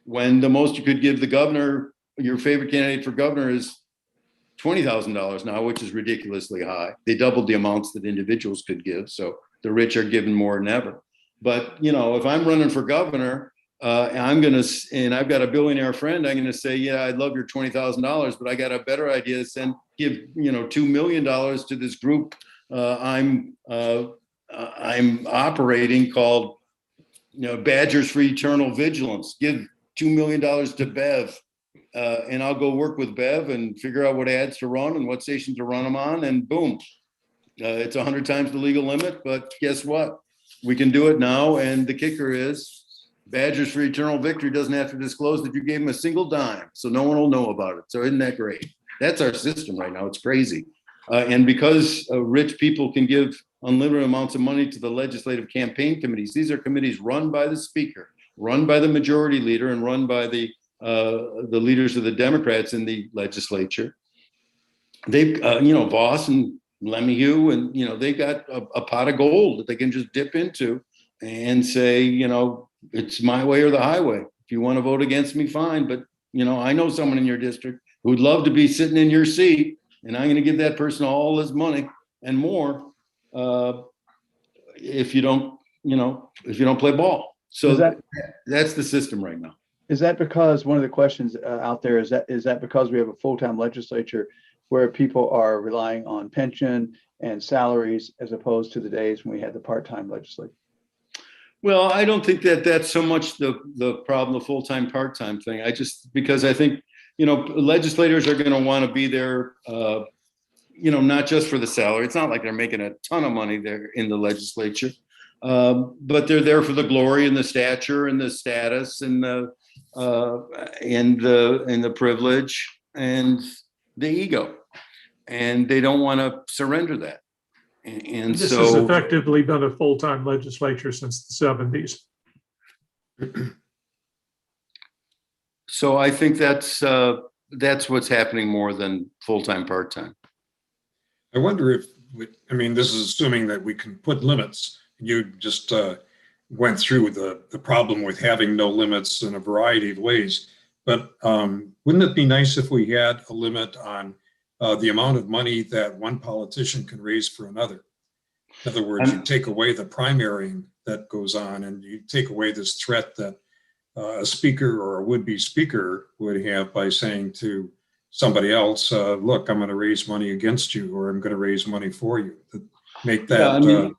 when the most you could give the governor, your favorite candidate for governor, is $20,000 now, which is ridiculously high. They doubled the amounts that individuals could give, so the rich are given more than ever. But if I'm running for governor, and I've got a billionaire friend, I'm gonna say, yeah, I'd love your $20,000, but I got a better idea. Give $2 million to this group I'm operating called Badgers for Eternal Vigilance. Give $2 million to Bev, and I'll go work with Bev and figure out what ads to run and what stations to run them on, and boom, it's 100 times the legal limit. But guess what? We can do it now, and the kicker is Badgers for Eternal Victory doesn't have to disclose that you gave them a single dime, so no one will know about it. So isn't that great? That's our system right now. It's crazy. And because rich people can give unlimited amounts of money to the legislative campaign committees, these are committees run by the speaker, run by the majority leader, and run by the leaders of the Democrats in the legislature. They've, Voss and Lemieux, and, they got a pot of gold that they can just dip into and say, it's my way or the highway. If you want to vote against me, fine. But, I know someone in your district who'd love to be sitting in your seat, and I'm going to give that person all his money and more if you don't play ball. So that's the system right now. Is that because one of the questions out there is that because we have a full-time legislature where people are relying on pension and salaries as opposed to the days when we had the part-time legislature? Well, I don't think that's so much the problem, the full-time, part-time thing. Because I think, legislators are going to want to be there, not just for the salary. It's not like they're making a ton of money there in the legislature, but they're there for the glory and the stature and the status and the privilege and the ego, and they don't want to surrender that. And this so has effectively been a full-time legislature since the 70s. So I think that's what's happening more than full-time, part-time. I wonder if, this is assuming that we can put limits. You just went through the problem with having no limits in a variety of ways. But wouldn't it be nice if we had a limit on the amount of money that one politician can raise for another? In other words, you take away the primarying that goes on, and you take away this threat that a speaker or a would-be speaker would have by saying to somebody else, look, I'm going to raise money against you, or I'm going to raise money for you. Make that. Yeah, I mean,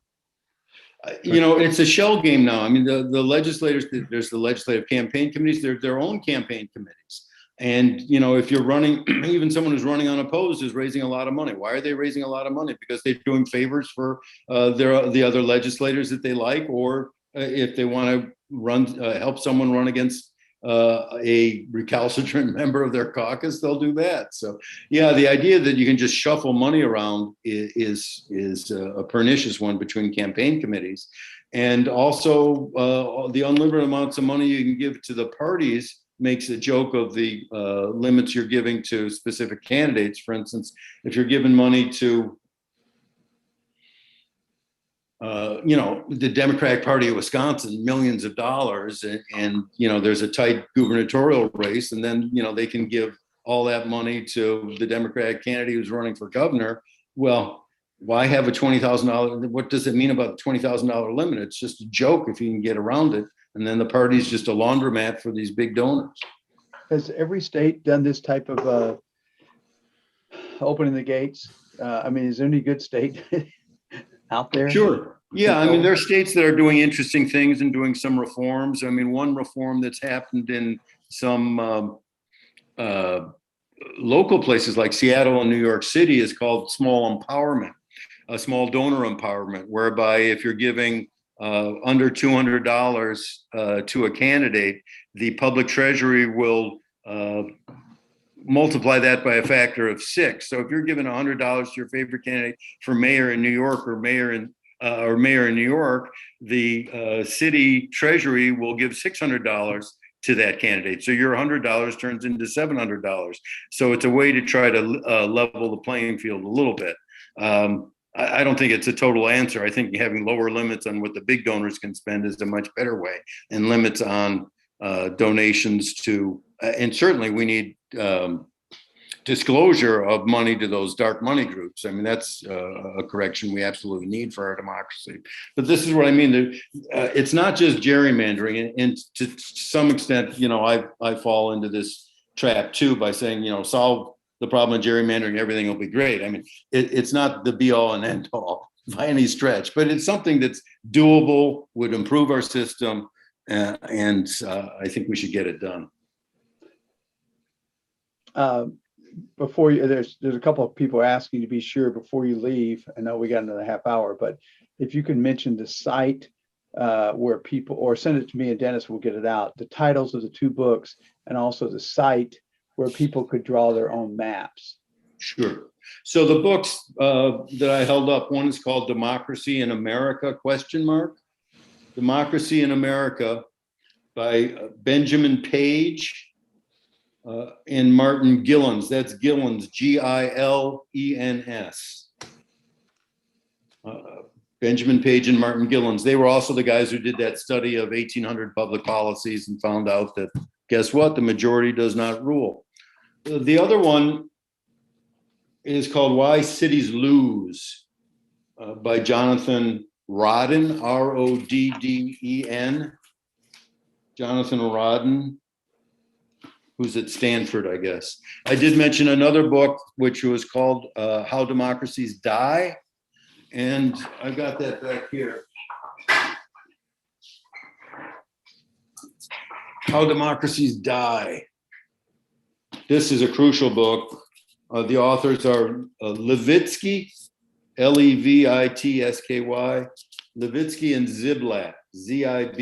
it's a shell game now. I mean, the legislators, there's the legislative campaign committees, they're their own campaign committees. And, if you're running, even someone who's running unopposed is raising a lot of money. Why are they raising a lot of money? Because they're doing favors for the other legislators that they like, or if they want to help someone run against a recalcitrant member of their caucus, they'll do that. So, yeah, the idea that you can just shuffle money around is a pernicious one between campaign committees. And also the unlimited amounts of money you can give to the parties makes a joke of the limits you're giving to specific candidates. For instance, if you're giving money to the Democratic Party of Wisconsin, millions of dollars, and there's a tight gubernatorial race, and then they can give all that money to the Democratic candidate who's running for governor. Well, why have a $20,000? What does it mean about the $20,000 limit? It's just a joke if you can get around it, and then the party's just a laundromat for these big donors. Has every state done this type of opening the gates? Is there any good state out there? Sure. Yeah, I mean, there are states that are doing interesting things and doing some reforms. I mean, one reform that's happened in some local places like Seattle and New York City is called small empowerment, a small donor empowerment, whereby if you're giving under $200 to a candidate, the public treasury will multiply that by a factor of 6. So if you're giving $100 to your favorite candidate for mayor in New York or mayor in New York, the city treasury will give $600 to that candidate. So your $100 turns into $700. So it's a way to try to level the playing field a little bit. I don't think it's a total answer. I think having lower limits on what the big donors can spend is a much better way, and limits on donations to, and certainly we need disclosure of money to those dark money groups. I mean, that's a correction we absolutely need for our democracy. But this is what I mean. It's not just gerrymandering, and to some extent, I fall into this trap too by saying, solve the problem of gerrymandering, everything will be great. I mean, it's not the be all and end all by any stretch, but it's something that's doable, would improve our system, and I think we should get it done. Before you, there's a couple of people asking to be sure before you leave. I know we got another half hour, but if you can mention the site where people, or send it to me and Dennis will get it out, the titles of the 2 books, and also the site where people could draw their own maps. Sure. So the books that I held up, one is called Democracy in America, ? Democracy in America by Benjamin Page and Martin Gilens. That's Gilens, Gilens. Benjamin Page and Martin Gilens. They were also the guys who did that study of 1800 public policies and found out that, guess what? The majority does not rule. The other one is called Why Cities Lose by Jonathan Rodden, Rodden. Jonathan Rodden, who's at Stanford, I guess. I did mention another book, which was called How Democracies Die. And I've got that back here. How Democracies Die. This is a crucial book. The authors are Levitsky, Levitsky, Levitsky, and Ziblatt, Ziblatt.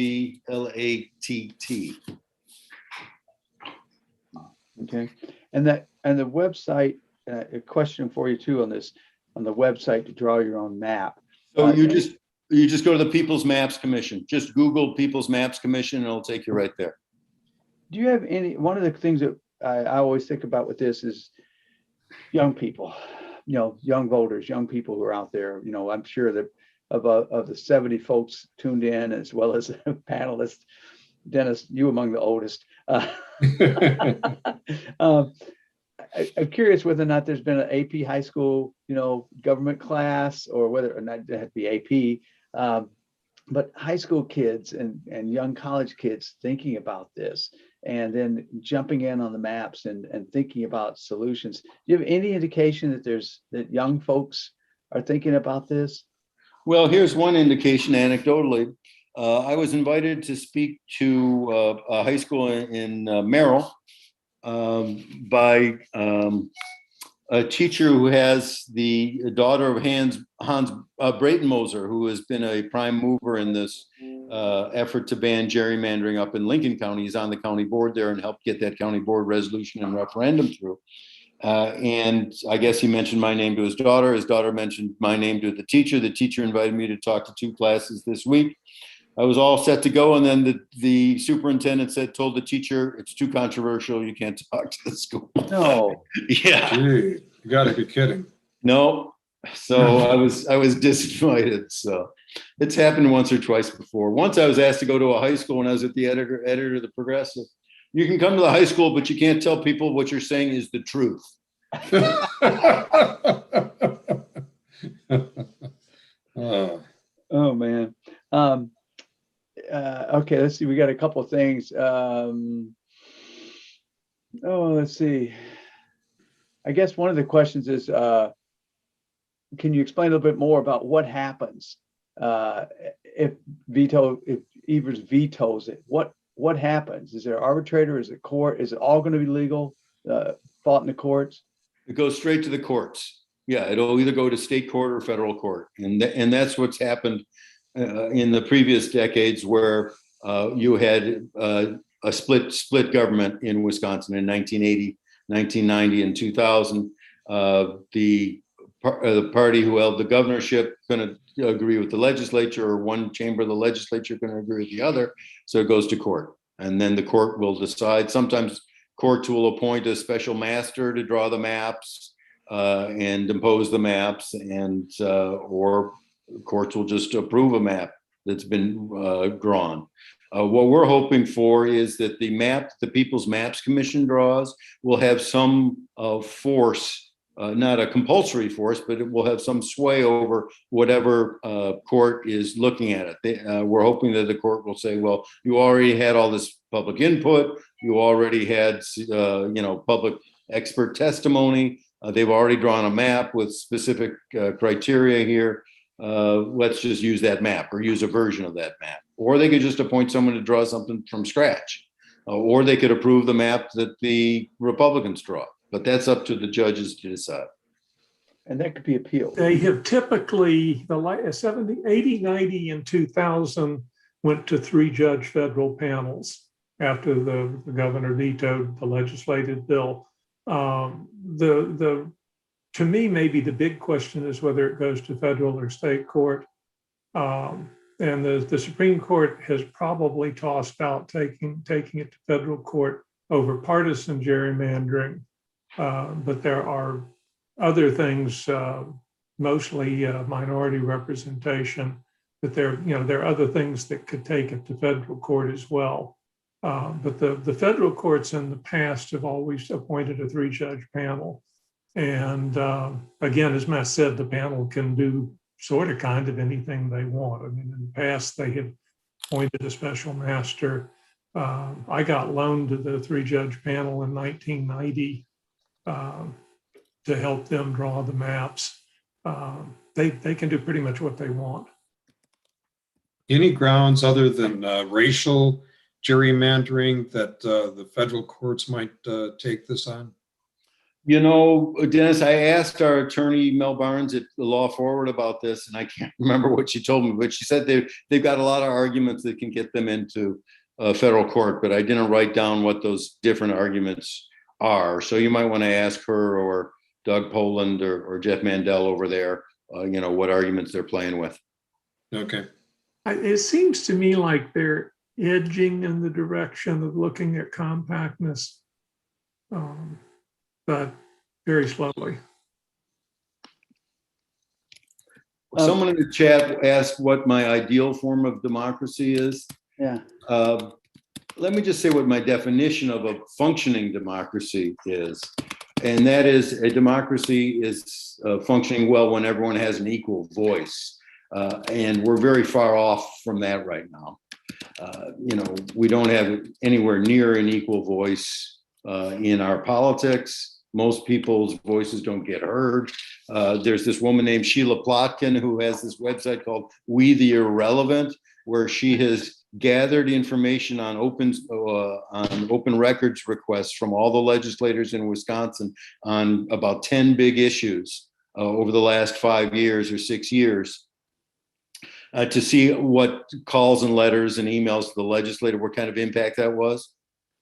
Okay, and the website. A question for you too on this, on the website to draw your own map. So you just go to the People's Maps Commission. Just Google People's Maps Commission, and it'll take you right there. Do you have one of the things that I always think about with this is young people, young voters, young people who are out there. I'm sure that of the 70 folks tuned in, as well as panelists, Dennis, you among the oldest. I'm curious whether or not there's been an AP high school, government class, or whether or not it had to be AP, but high school kids and young college kids thinking about this and then jumping in on the maps and thinking about solutions. Do you have any indication that young folks are thinking about this? Well, here's one indication anecdotally. I was invited to speak to a high school in Merrill by a teacher who has the daughter of Hans Breitenmoser, who has been a prime mover in this effort to ban gerrymandering up in Lincoln County. He's on the county board there and helped get that county board resolution and referendum through. And I guess he mentioned my name to his daughter. His daughter mentioned my name to the teacher. The teacher invited me to talk to 2 classes this week. I was all set to go, and then the superintendent told the teacher, it's too controversial, you can't talk to the school. No. Yeah. Gee, you gotta be kidding. No. So I was disinvited. So it's happened once or twice before. Once I was asked to go to a high school when I was at the editor of the Progressive. You can come to the high school, but you can't tell people what you're saying is the truth. Oh man. Okay, let's see. We got a couple of things. Let's see. I guess one of the questions is, can you explain a little bit more about what happens if Evers vetoes it? What happens? Is there an arbitrator? Is it court? Is it all going to be legal? Fought in the courts? It goes straight to the courts. Yeah, it'll either go to state court or federal court, and that's what's happened in the previous decades, where you had a split government in Wisconsin in 1980, 1990, and 2000. The party who held the governorship couldn't agree with the legislature, or one chamber of the legislature couldn't agree with the other, so it goes to court, and then the court will decide. Sometimes courts will appoint a special master to draw the maps and impose the maps, and or courts will just approve a map that's been drawn. What we're hoping for is that the People's Maps Commission draws will have some force, not a compulsory force, but it will have some sway over whatever court is looking at it. We're hoping that the court will say, well, you already had all this public input, you already had public expert testimony, they've already drawn a map with specific criteria here. Let's just use that map, or use a version of that map. Or they could just appoint someone to draw something from scratch. Or they could approve the map that the Republicans draw. But that's up to the judges to decide. And that could be appealed. They have typically, the 70, 80, 90, and 2000 went to 3-judge federal panels after the governor vetoed the legislative bill. To me, maybe the big question is whether it goes to federal or state court. And the Supreme Court has probably tossed out taking it to federal court over partisan gerrymandering. But there are other things, mostly minority representation, that there are other things that could take it to federal court as well. But the federal courts in the past have always appointed a 3-judge panel. And again, as Matt said, the panel can do sort of kind of anything they want. I mean, in the past, they had appointed a special master. I got loaned to the 3-judge panel in 1990 to help them draw the maps. They can do pretty much what they want. Any grounds other than racial gerrymandering that the federal courts might take this on? Dennis, I asked our attorney, Mel Barnes at the Law Forward about this, and I can't remember what she told me, but she said they've got a lot of arguments that can get them into federal court, but I didn't write down what those different arguments are. So you might want to ask her or Doug Poland or Jeff Mandel over there, what arguments they're playing with. Okay. It seems to me like they're edging in the direction of looking at compactness, but very slowly. Someone in the chat asked what my ideal form of democracy is. Yeah. Let me just say what my definition of a functioning democracy is. and that is a democracy is functioning well when everyone has an equal voice. And we're very far off from that right now. We don't have anywhere near an equal voice in our politics. Most people's voices don't get heard. There's this woman named Sheila Plotkin who has this website called We the Irrelevant, where she has gathered information on open records requests from all the legislators in Wisconsin on about 10 big issues over the last 5 years or 6 years. To see what calls and letters and emails to the legislator, what kind of impact that was.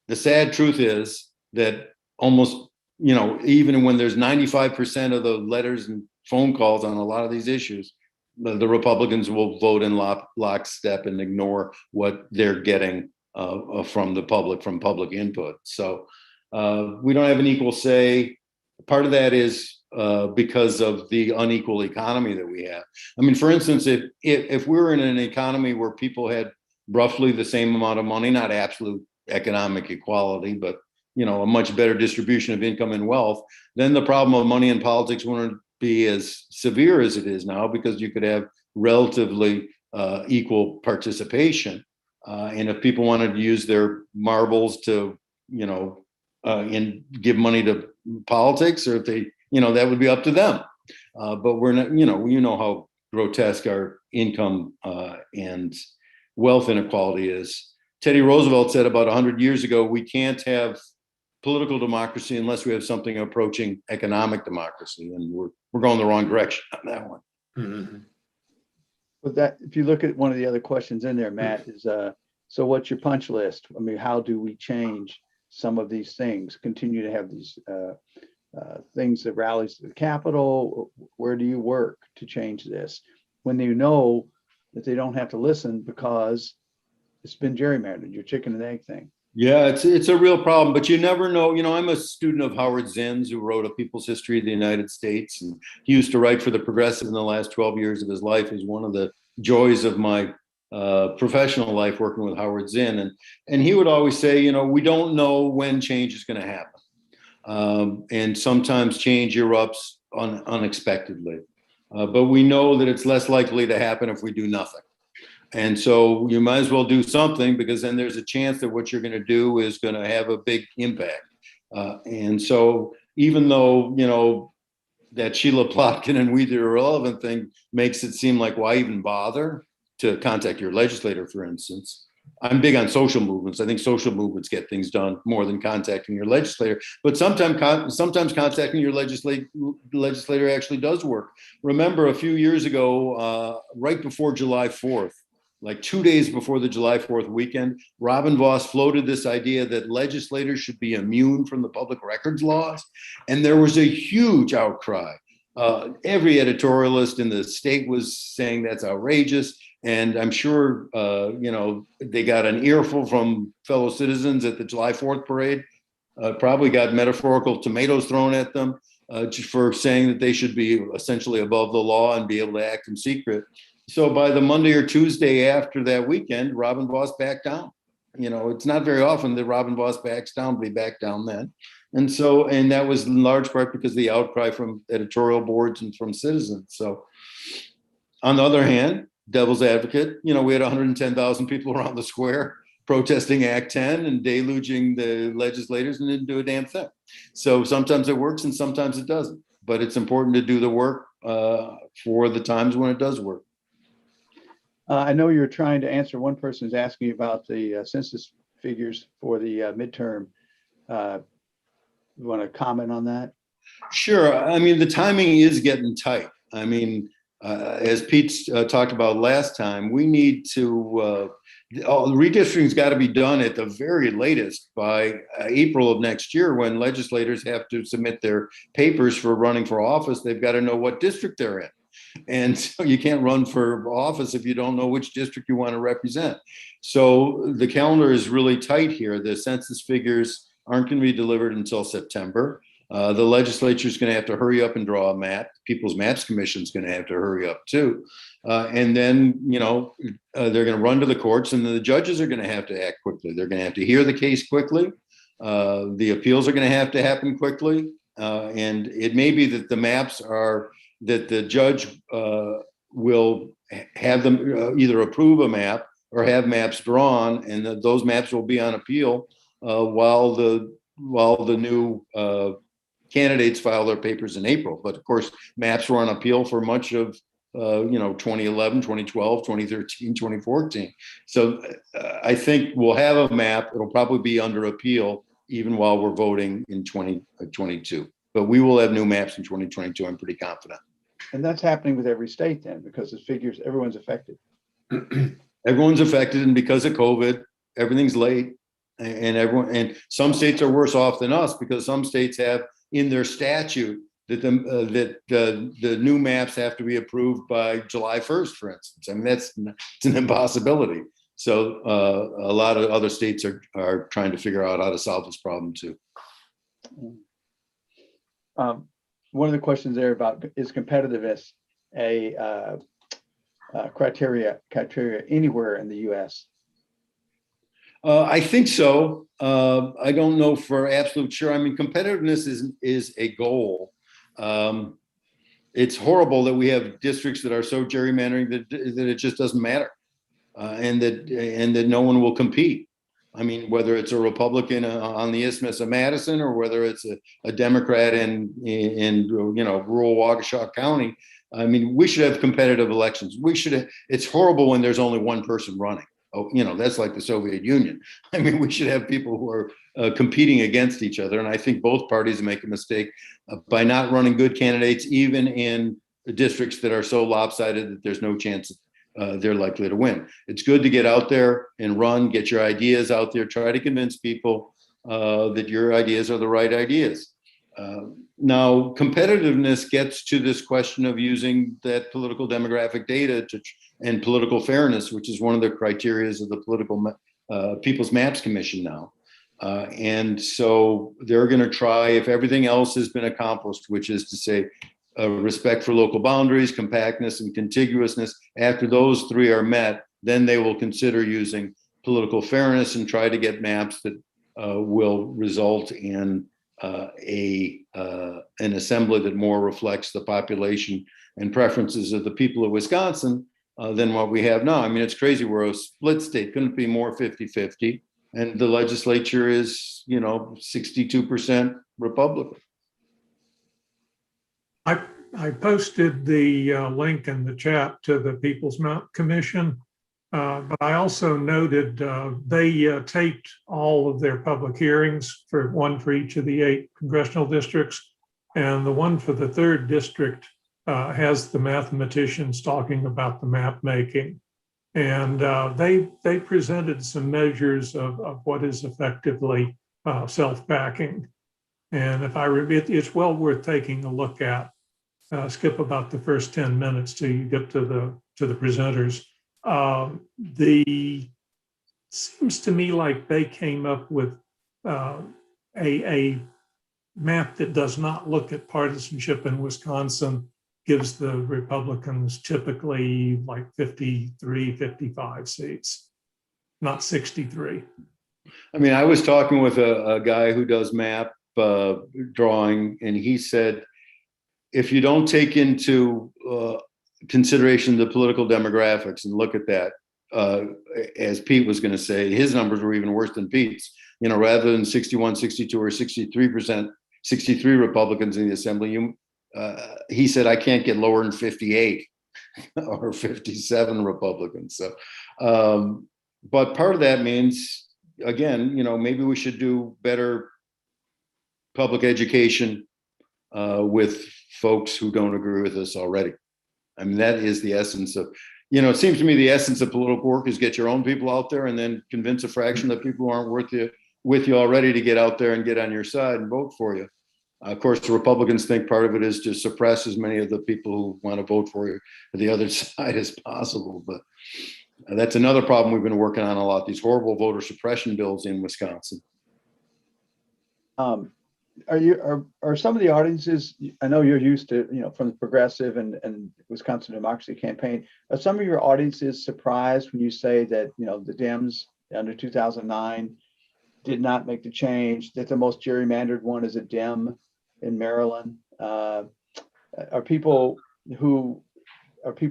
The sad truth is that almost, even when there's 95% of the letters and phone calls on a lot of these issues, the Republicans will vote in lockstep and ignore what they're getting from the public, from public input. So we don't have an equal say. Part of that is because of the unequal economy that we have. I mean, for instance, if we were in an economy where people had roughly the same amount of money, not absolute economic equality, but a much better distribution of income and wealth, then the problem of money in politics wouldn't be as severe as it is now, because you could have relatively equal participation. And if people wanted to use their marbles to, and give money to politics, or if they, that would be up to them. But we're not, how grotesque our income and wealth inequality is. Teddy Roosevelt said about 100 years ago, we can't have political democracy unless we have something approaching economic democracy, and we're going the wrong direction on that one. Mm-hmm. But that, if you look at one of the other questions in there, Matt, is so what's your punch list? I mean, how do we change some of these things? Continue to have these things that rallies to the Capitol? Where do you work to change this when you know that they don't have to listen because it's been gerrymandered, your chicken and egg thing? Yeah, it's a real problem, but you never know. I'm a student of Howard Zinn's, who wrote A People's History of the United States, and he used to write for The Progressive in the last 12 years of his life. Is one of the joys of my professional life, working with Howard Zinn, and he would always say, we don't know when change is going to happen, and sometimes change erupts unexpectedly, but we know that it's less likely to happen if we do nothing. And so you might as well do something, because then there's a chance that what you're going to do is going to have a big impact. And so even though, that Sheila Plotkin and We the Irrelevant thing makes it seem like, why even bother to contact your legislator, for instance? I'm big on social movements. I think social movements get things done more than contacting your legislator. But sometimes contacting your legislator actually does work. Remember, a few years ago, right before July 4th, like 2 days before the July 4th weekend, Robin Vos floated this idea that legislators should be immune from the public records laws. And there was a huge outcry. Every editorialist in the state was saying that's outrageous. And I'm sure, they got an earful from fellow citizens at the July 4th parade, probably got metaphorical tomatoes thrown at them for saying that they should be essentially above the law and be able to act in secret. So by the Monday or Tuesday after that weekend, Robin Vos backed down. It's not very often that Robin Vos backs down, but he backed down then. And that was in large part because of the outcry from editorial boards and from citizens. So on the other hand, devil's advocate, we had 110,000 people around the square protesting Act 10 and deluging the legislators, and didn't do a damn thing. So sometimes it works and sometimes it doesn't. But it's important to do the work for the times when it does work. I know you're trying to answer. One person is asking about the census figures for the midterm. You want to comment on that? Sure. I mean, the timing is getting tight. I mean, as Pete talked about last time, we need to, redistricting's got to be done at the very latest by April of next year, when legislators have to submit their papers for running for office. They've got to know what district they're in. And so you can't run for office if you don't know which district you want to represent. So the calendar is really tight here. The census figures aren't going to be delivered until September. The legislature is going to have to hurry up and draw a map. People's Maps Commission is going to have to hurry up too. And then, they're going to run to the courts, and the judges are going to have to act quickly. They're going to have to hear the case quickly. The appeals are going to have to happen quickly. And it may be that the maps are, that the judge will have them either approve a map or have maps drawn, and that those maps will be on appeal while the new candidates file their papers in April. But of course, maps were on appeal for much of 2011, 2012, 2013, 2014. So I think we'll have a map. It'll probably be under appeal even while we're voting in 2022. But we will have new maps in 2022. I'm pretty confident. And that's happening with every state then, because the figures, everyone's affected. Everyone's affected, and because of COVID, everything's late, and some states are worse off than us because some states have in their statute that the new maps have to be approved by July 1st, for instance. I mean, it's an impossibility. So a lot of other states are trying to figure out how to solve this problem too. One of the questions there about is competitiveness a criteria anywhere in the U.S.? I think so. I don't know for absolute sure. I mean, competitiveness is a goal. It's horrible that we have districts that are so gerrymandering that it just doesn't matter, and that no one will compete. I mean, whether it's a Republican on the Isthmus of Madison or whether it's a Democrat in rural Waukesha County. I mean, we should have competitive elections. It's horrible when there's only one person running. Oh, that's like the Soviet Union. I mean, we should have people who are competing against each other. And I think both parties make a mistake by not running good candidates, even in districts that are so lopsided that there's no chance they're likely to win. It's good to get out there and run, get your ideas out there, try to convince people that your ideas are the right ideas. Now, competitiveness gets to this question of using that political demographic data and political fairness, which is one of the criteria of the political People's Maps Commission now. And so they're going to try, if everything else has been accomplished, which is to say respect for local boundaries, compactness, and contiguousness, after those three are met, then they will consider using political fairness and try to get maps that will result in an assembly that more reflects the population and preferences of the people of Wisconsin than what we have now. I mean, it's crazy. We're a split state. Couldn't it be more 50-50? And the legislature is, 62% Republican. I posted the link in the chat to the People's Map Commission, but I also noted they taped all of their public hearings, one for each of the 8 congressional districts, and the one for the 3rd district has the mathematicians talking about the map making. And they presented some measures of what is effectively self-backing. And it's well worth taking a look at. Skip about the first 10 minutes till you get to the presenters. Seems to me like they came up with a map that does not look at partisanship in Wisconsin, gives the Republicans typically like 53, 55 seats, not 63. I mean, I was talking with a guy who does map drawing, and he said, if you don't take into consideration the political demographics and look at that, as Pete was going to say, his numbers were even worse than Pete's. Rather than 61, 62, or 63%, 63 Republicans in the assembly, he said, I can't get lower than 58 or 57 Republicans. So, but part of that means, again, maybe we should do better public education with folks who don't agree with us already. I mean, that is the essence of, it seems to me the essence of political work is get your own people out there and then convince a fraction of people who aren't with you already to get out there and get on your side and vote for you. Of course, the Republicans think part of it is to suppress as many of the people who want to vote for you to the other side as possible. But that's another problem we've been working on a lot, these horrible voter suppression bills in Wisconsin. Are some of the audiences, I know you're used to, from the Progressive and Wisconsin Democracy Campaign, are some of your audiences surprised when you say that, the Dems under 2009 did not make the change, that the most gerrymandered one is a Dem, in Maryland. Are people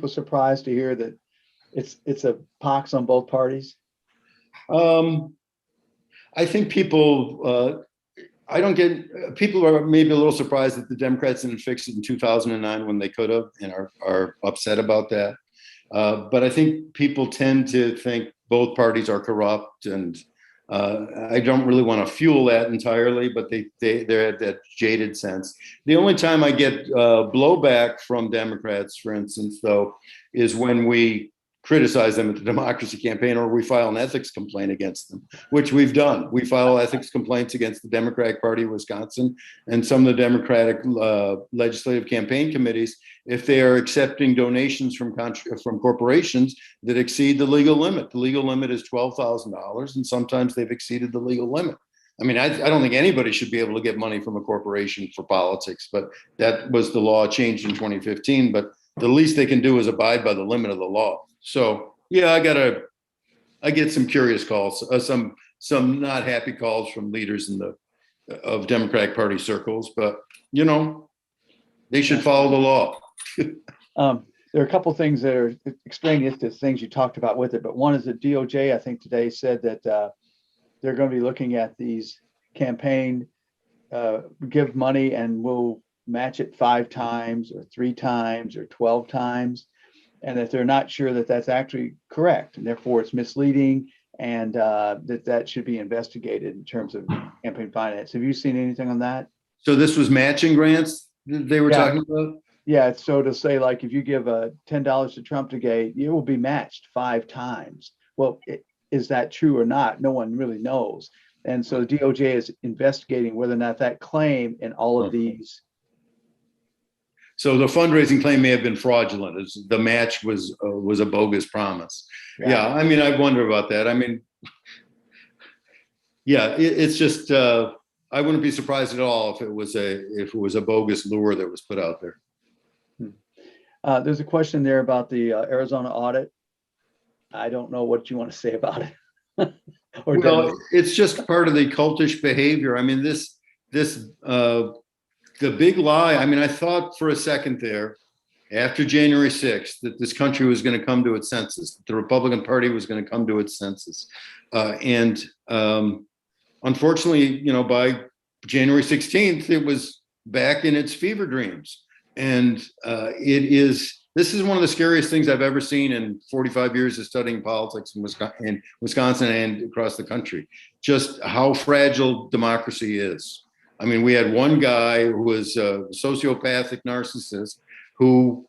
surprised to hear that it's a pox on both parties? I think people, people are maybe a little surprised that the Democrats didn't fix it in 2009 when they could have, and are upset about that. But I think people tend to think both parties are corrupt, and I don't really want to fuel that entirely, but they're at that jaded sense. The only time I get blowback from Democrats, for instance, though, is when we criticize them at the Democracy Campaign, or we file an ethics complaint against them, which we've done. We file ethics complaints against the Democratic Party of Wisconsin and some of the Democratic legislative campaign committees if they are accepting donations from corporations that exceed the legal limit. The legal limit is $12,000, and sometimes they've exceeded the legal limit. I mean, I don't think anybody should be able to get money from a corporation for politics, but that was the law changed in 2015. But the least they can do is abide by the limit of the law. So yeah, I get some curious calls, some not happy calls from leaders of Democratic Party circles, but they should follow the law. There are a couple of things that are extraneous to things you talked about with it, but one is that DOJ, I think today said that they're going to be looking at these campaign, give money and we'll match it 5 times or 3 times or 12 times. And that they're not sure that that's actually correct, and therefore it's misleading, and that should be investigated in terms of campaign finance. Have you seen anything on that? So this was matching grants they were talking about? Yeah, so to say, like, if you give $10 to Trump today, it will be matched 5 times. Well, is that true or not? No one really knows. And so the DOJ is investigating whether or not that claim in all of these. So the fundraising claim may have been fraudulent. The match was a bogus promise. Yeah, I mean, I wonder about that. I mean, yeah, it's just I wouldn't be surprised at all if it was a bogus lure that was put out there. There's a question there about the Arizona audit. I don't know what you want to say about it. Well, it's just part of the cultish behavior. I mean, the big lie, I mean, I thought for a second there, after January 6th, that this country was going to come to its senses, that the Republican Party was going to come to its senses. Unfortunately, by January 16th, it was back in its fever dreams. And this is one of the scariest things I've ever seen in 45 years of studying politics in Wisconsin and across the country, just how fragile democracy is. I mean, we had one guy who was a sociopathic narcissist who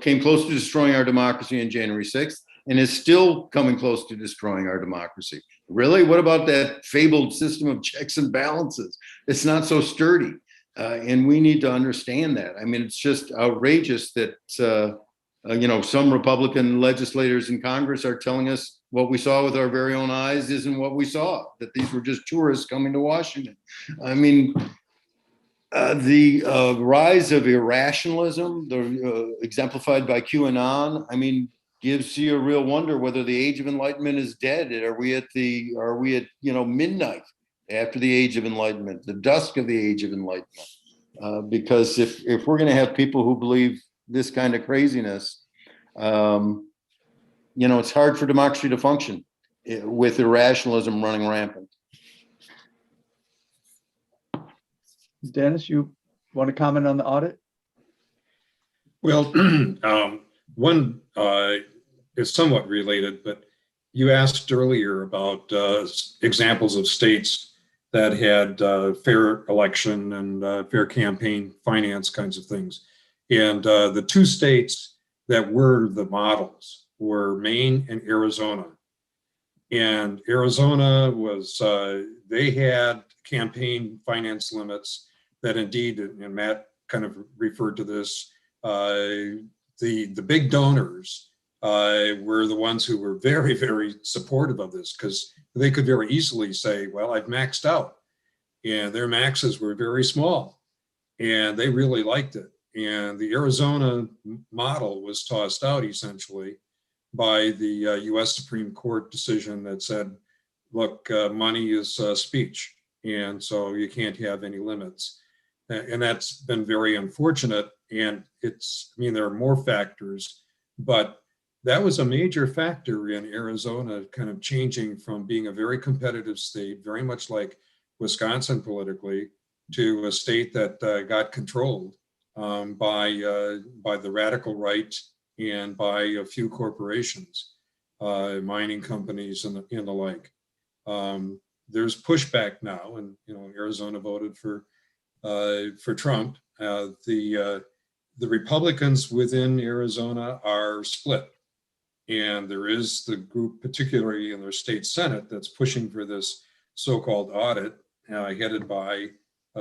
came close to destroying our democracy on January 6th and is still coming close to destroying our democracy. Really? What about that fabled system of checks and balances? It's not so sturdy. And we need to understand that. I mean, it's just outrageous that, some Republican legislators in Congress are telling us what we saw with our very own eyes isn't what we saw, that these were just tourists coming to Washington. I mean, the rise of irrationalism, exemplified by QAnon, I mean, gives you a real wonder whether the age of enlightenment is dead. Are we at midnight after the age of enlightenment, the dusk of the age of enlightenment? Because if we're going to have people who believe this kind of craziness, it's hard for democracy to function with irrationalism running rampant. Dennis, you want to comment on the audit? Well, one is somewhat related, but you asked earlier about examples of states that had fair election and fair campaign finance kinds of things. And the 2 states that were the models were Maine and Arizona. And Arizona was, they had campaign finance limits that indeed, and Matt kind of referred to this, the big donors were the ones who were very, very supportive of this, because they could very easily say, well, I've maxed out. And their maxes were very small, and they really liked it. And the Arizona model was tossed out essentially by the US Supreme Court decision that said, look, money is speech, and so you can't have any limits. And that's been very unfortunate. And there are more factors, but that was a major factor in Arizona kind of changing from being a very competitive state, very much like Wisconsin politically, to a state that got controlled by the radical right and by a few corporations, mining companies and the like. There's pushback now, and Arizona voted for Trump. The Republicans within Arizona are split, and there is the group, particularly in their state Senate, that's pushing for this so-called audit, headed by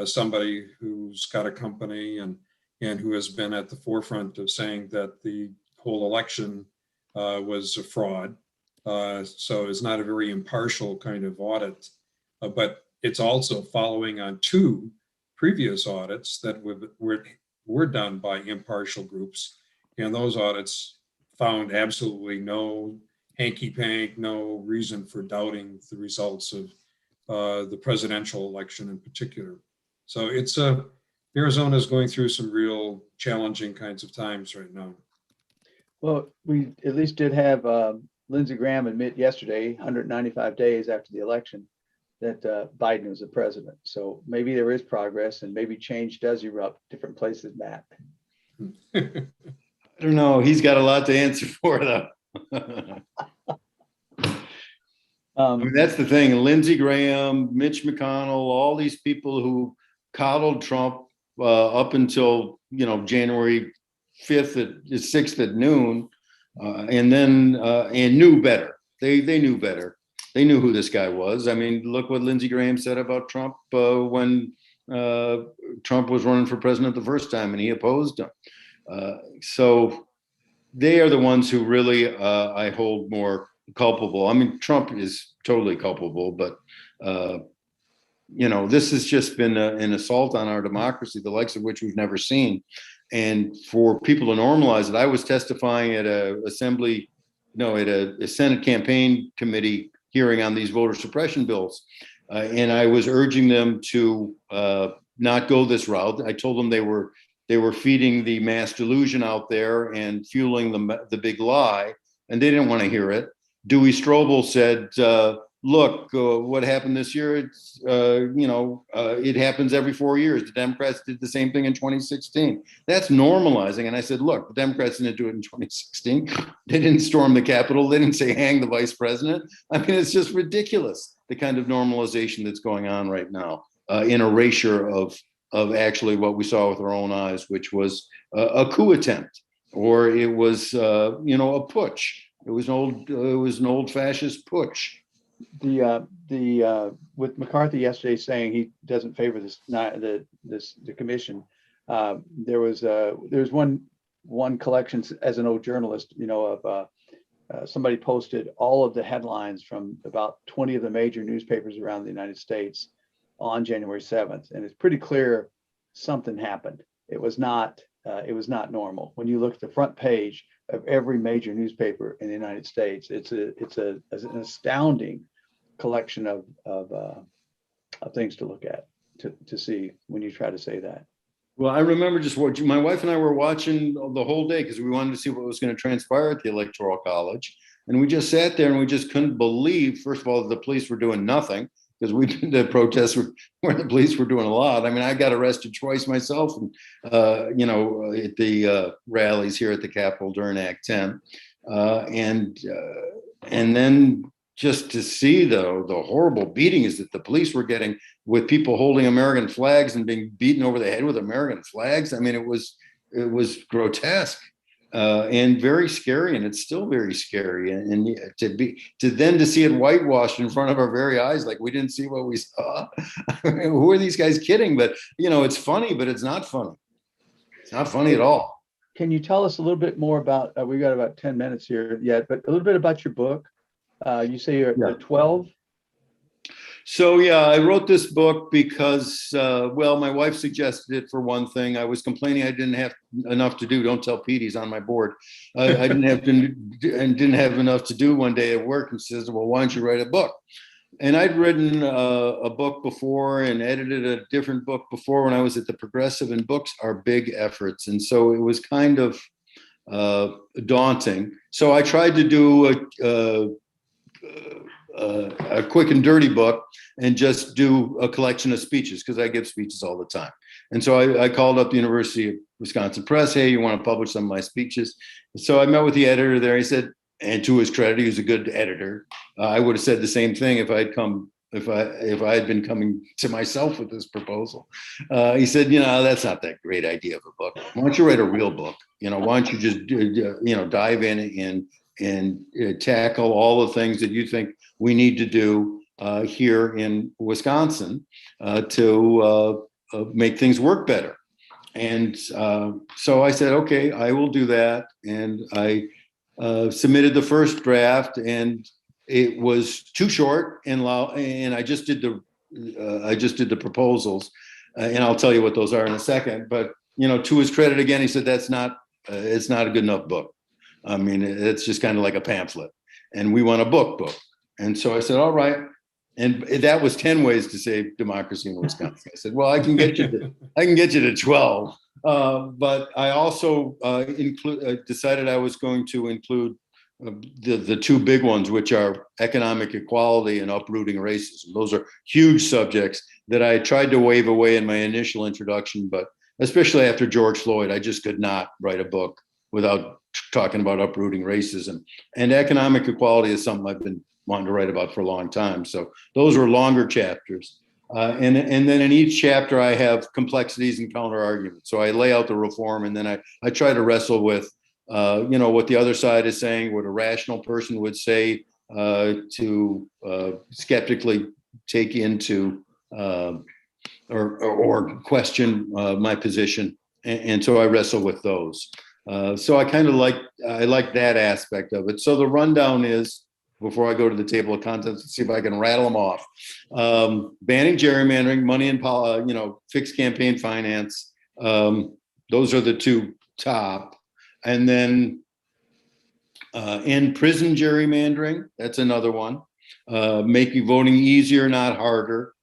somebody who's got a company and who has been at the forefront of saying that the whole election was a fraud. So it's not a very impartial kind of audit, but it's also following on two previous audits that were done by impartial groups, and those audits found absolutely no hanky-pank, no reason for doubting the results of the presidential election in particular. So Arizona is going through some real challenging kinds of times right now. Well, we at least did have Lindsey Graham admit yesterday, 195 days after the election, that Biden was the president. So maybe there is progress, and maybe change does erupt different places, Matt. I don't know. He's got a lot to answer for, though. I mean, that's the thing. Lindsey Graham, Mitch McConnell, all these people who coddled Trump up until January 5th at 6th at noon, and then and knew better. They knew better. They knew who this guy was. I mean, look what Lindsey Graham said about Trump when Trump was running for president the first time, and he opposed him. So they are the ones who really I hold more culpable. I mean, Trump is totally culpable, but this has just been an assault on our democracy, the likes of which we've never seen. And for people to normalize it, I was testifying at a Senate campaign committee hearing on these voter suppression bills, and I was urging them to not go this route. I told them they were feeding the mass delusion out there and fueling the big lie, and they didn't want to hear it. Dewey Strobel said, look, what happened this year, it happens every 4 years. The Democrats did the same thing in 2016. That's normalizing. And I said, look, the Democrats didn't do it in 2016. They didn't storm the Capitol. They didn't say hang the vice president. I mean, it's just ridiculous, the kind of normalization that's going on right now, in erasure of actually what we saw with our own eyes, which was a coup attempt, or it was, a putsch. It was an old fascist putsch. With McCarthy yesterday saying he doesn't favor the commission, there's one collection as an old journalist, of somebody posted all of the headlines from about 20 of the major newspapers around the United States on January 7th, and it's pretty clear something happened. It was not normal. When you look at the front page of every major newspaper in the United States, it's an astounding collection of things to look at, to see when you try to say that. Well, I remember just what my wife and I were watching the whole day because we wanted to see what was going to transpire at the Electoral College, and we just sat there and we just couldn't believe, first of all, that the police were doing nothing, because the protests where the police were doing a lot. I mean, I got arrested twice myself, and at the rallies here at the Capitol during Act 10, and then just to see the horrible beatings that the police were getting with people holding American flags and being beaten over the head with American flags. I mean, it was grotesque. And very scary, and it's still very scary. And to see it whitewashed in front of our very eyes, like we didn't see what we saw. Who are these guys kidding? But it's funny, but it's not funny. It's not funny at all. Can you tell us a little bit more about? We've got about 10 minutes here yet, but a little bit about your book. You say you're at 12. So yeah, I wrote this book because, my wife suggested it for one thing. I was complaining I didn't have enough to do. Don't tell Pete, he's on my board. I didn't have enough to do one day at work, and says, well, why don't you write a book? And I'd written a book before and edited a different book before when I was at the Progressive, and books are big efforts. And so it was kind of daunting. So I tried to do a quick and dirty book and just do a collection of speeches, because I give speeches all the time. And so I called up the University of Wisconsin Press. Hey, you want to publish some of my speeches? So I met with the editor there. He said, and to his credit, he was a good editor. I would have said the same thing if I had been coming to myself with this proposal. He said, that's not that great idea of a book. Why don't you write a real book? Why don't you just dive in and tackle all the things that you think we need to do here in Wisconsin to make things work better. And so I said, okay, I will do that. And I submitted the first draft, and it was too short and loud. And I just did the proposals, and I'll tell you what those are in a second. But to his credit, again, he said it's not a good enough book. I mean, it's just kind of like a pamphlet, and we want a book. And so I said, all right. And that was 10 ways to save democracy in Wisconsin. I said, well, I can get you to 12. But I also decided I was going to include the two big ones, which are economic equality and uprooting racism. Those are huge subjects that I tried to wave away in my initial introduction, but especially after George Floyd, I just could not write a book without talking about uprooting racism. And economic equality is something I've been wanting to write about for a long time. So those were longer chapters. And then in each chapter, I have complexities and counter arguments. So I lay out the reform, and then I try to wrestle with, what the other side is saying, what a rational person would say to skeptically take into or question my position. And so I wrestle with those. So I kind of like that aspect of it. So the rundown is, before I go to the table of contents, let's see if I can rattle them off. Banning gerrymandering, money and fixed campaign finance. Those are the two top. And then end prison gerrymandering. That's another one. Making voting easier, not harder.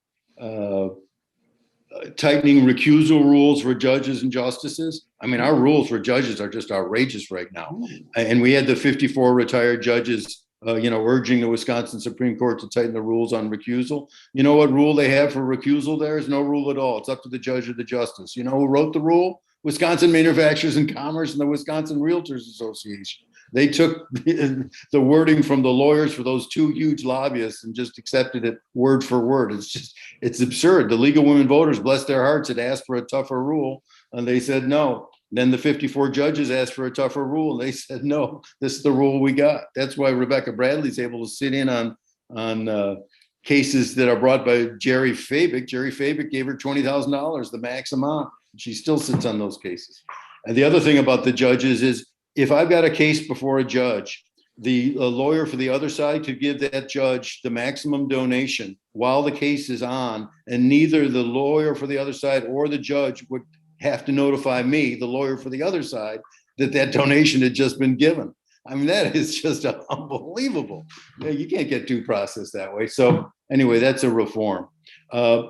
Tightening recusal rules for judges and justices. I mean, our rules for judges are just outrageous right now. And we had the 54 retired judges urging the Wisconsin Supreme Court to tighten the rules on recusal. You know what rule they have for recusal? There is no rule at all. It's up to the judge or the justice. You know who wrote the rule? Wisconsin Manufacturers and Commerce and the Wisconsin Realtors Association. They took the wording from the lawyers for those two huge lobbyists and just accepted it word for word. It's absurd. The League of Women Voters, bless their hearts, had asked for a tougher rule, and they said no. Then the 54 judges asked for a tougher rule, and they said, no, this is the rule we got. That's why Rebecca Bradley's able to sit in on cases that are brought by Jerry Fabick. Jerry Fabick gave her $20,000, the max amount. She still sits on those cases. And the other thing about the judges is, if I've got a case before a judge, the lawyer for the other side could give that judge the maximum donation while the case is on, and neither the lawyer for the other side or the judge would have to notify me, the lawyer for the other side, that donation had just been given. I mean, that is just unbelievable. You can't get due process that way. So anyway, that's a reform.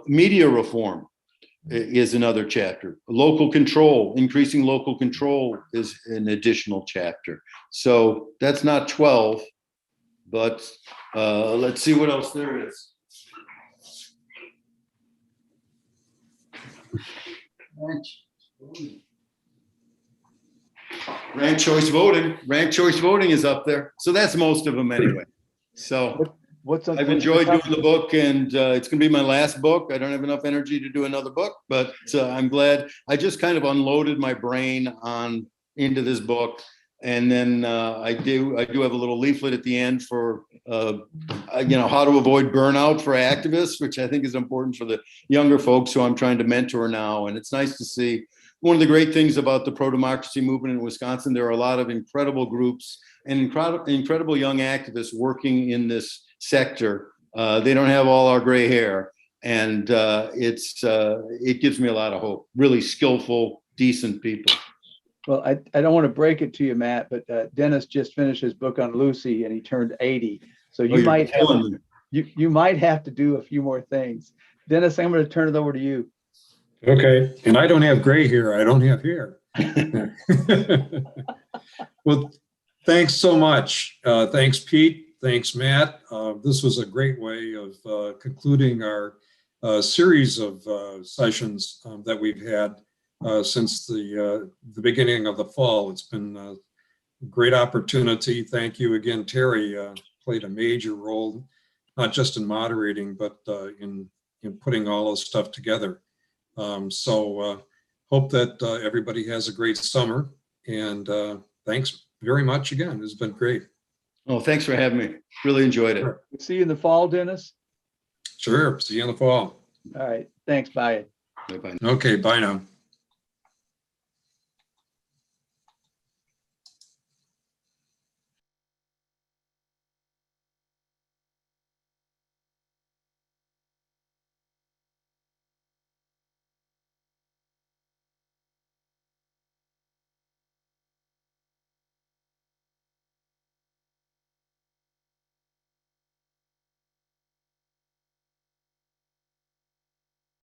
Media reform is another chapter. Local control, increasing local control is an additional chapter. So that's not 12, but let's see what else there is. Ranked choice voting. Ranked choice voting is up there. So that's most of them anyway. So I've enjoyed doing the book, and it's going to be my last book. I don't have enough energy to do another book, but I'm glad. I just kind of unloaded my brain into this book. And then I do have a little leaflet at the end for, how to avoid burnout for activists, which I think is important for the younger folks who I'm trying to mentor now. And it's nice to see. One of the great things about the pro-democracy movement in Wisconsin, there are a lot of incredible groups and incredible young activists working in this sector. They don't have all our gray hair, and it gives me a lot of hope. Really skillful, decent people. Well, I don't want to break it to you, Matt, but Dennis just finished his book on Lucy, and he turned 80. So you might have you might have to do a few more things. Dennis, I'm going to turn it over to you. Okay, and I don't have gray hair. I don't have hair. Well, thanks so much. Thanks, Pete. Thanks, Matt. This was a great way of concluding our series of sessions that we've had since the beginning of the fall. It's been a great opportunity. Thank you again, Terry. Played a major role, not just in moderating, but in putting all this stuff together. So hope that everybody has a great summer, and thanks very much again. It's been great. Oh, thanks for having me. Really enjoyed it. See you in the fall, Dennis. Sure. See you in the fall. All right. Thanks. Bye. Bye-bye. Okay. Bye now.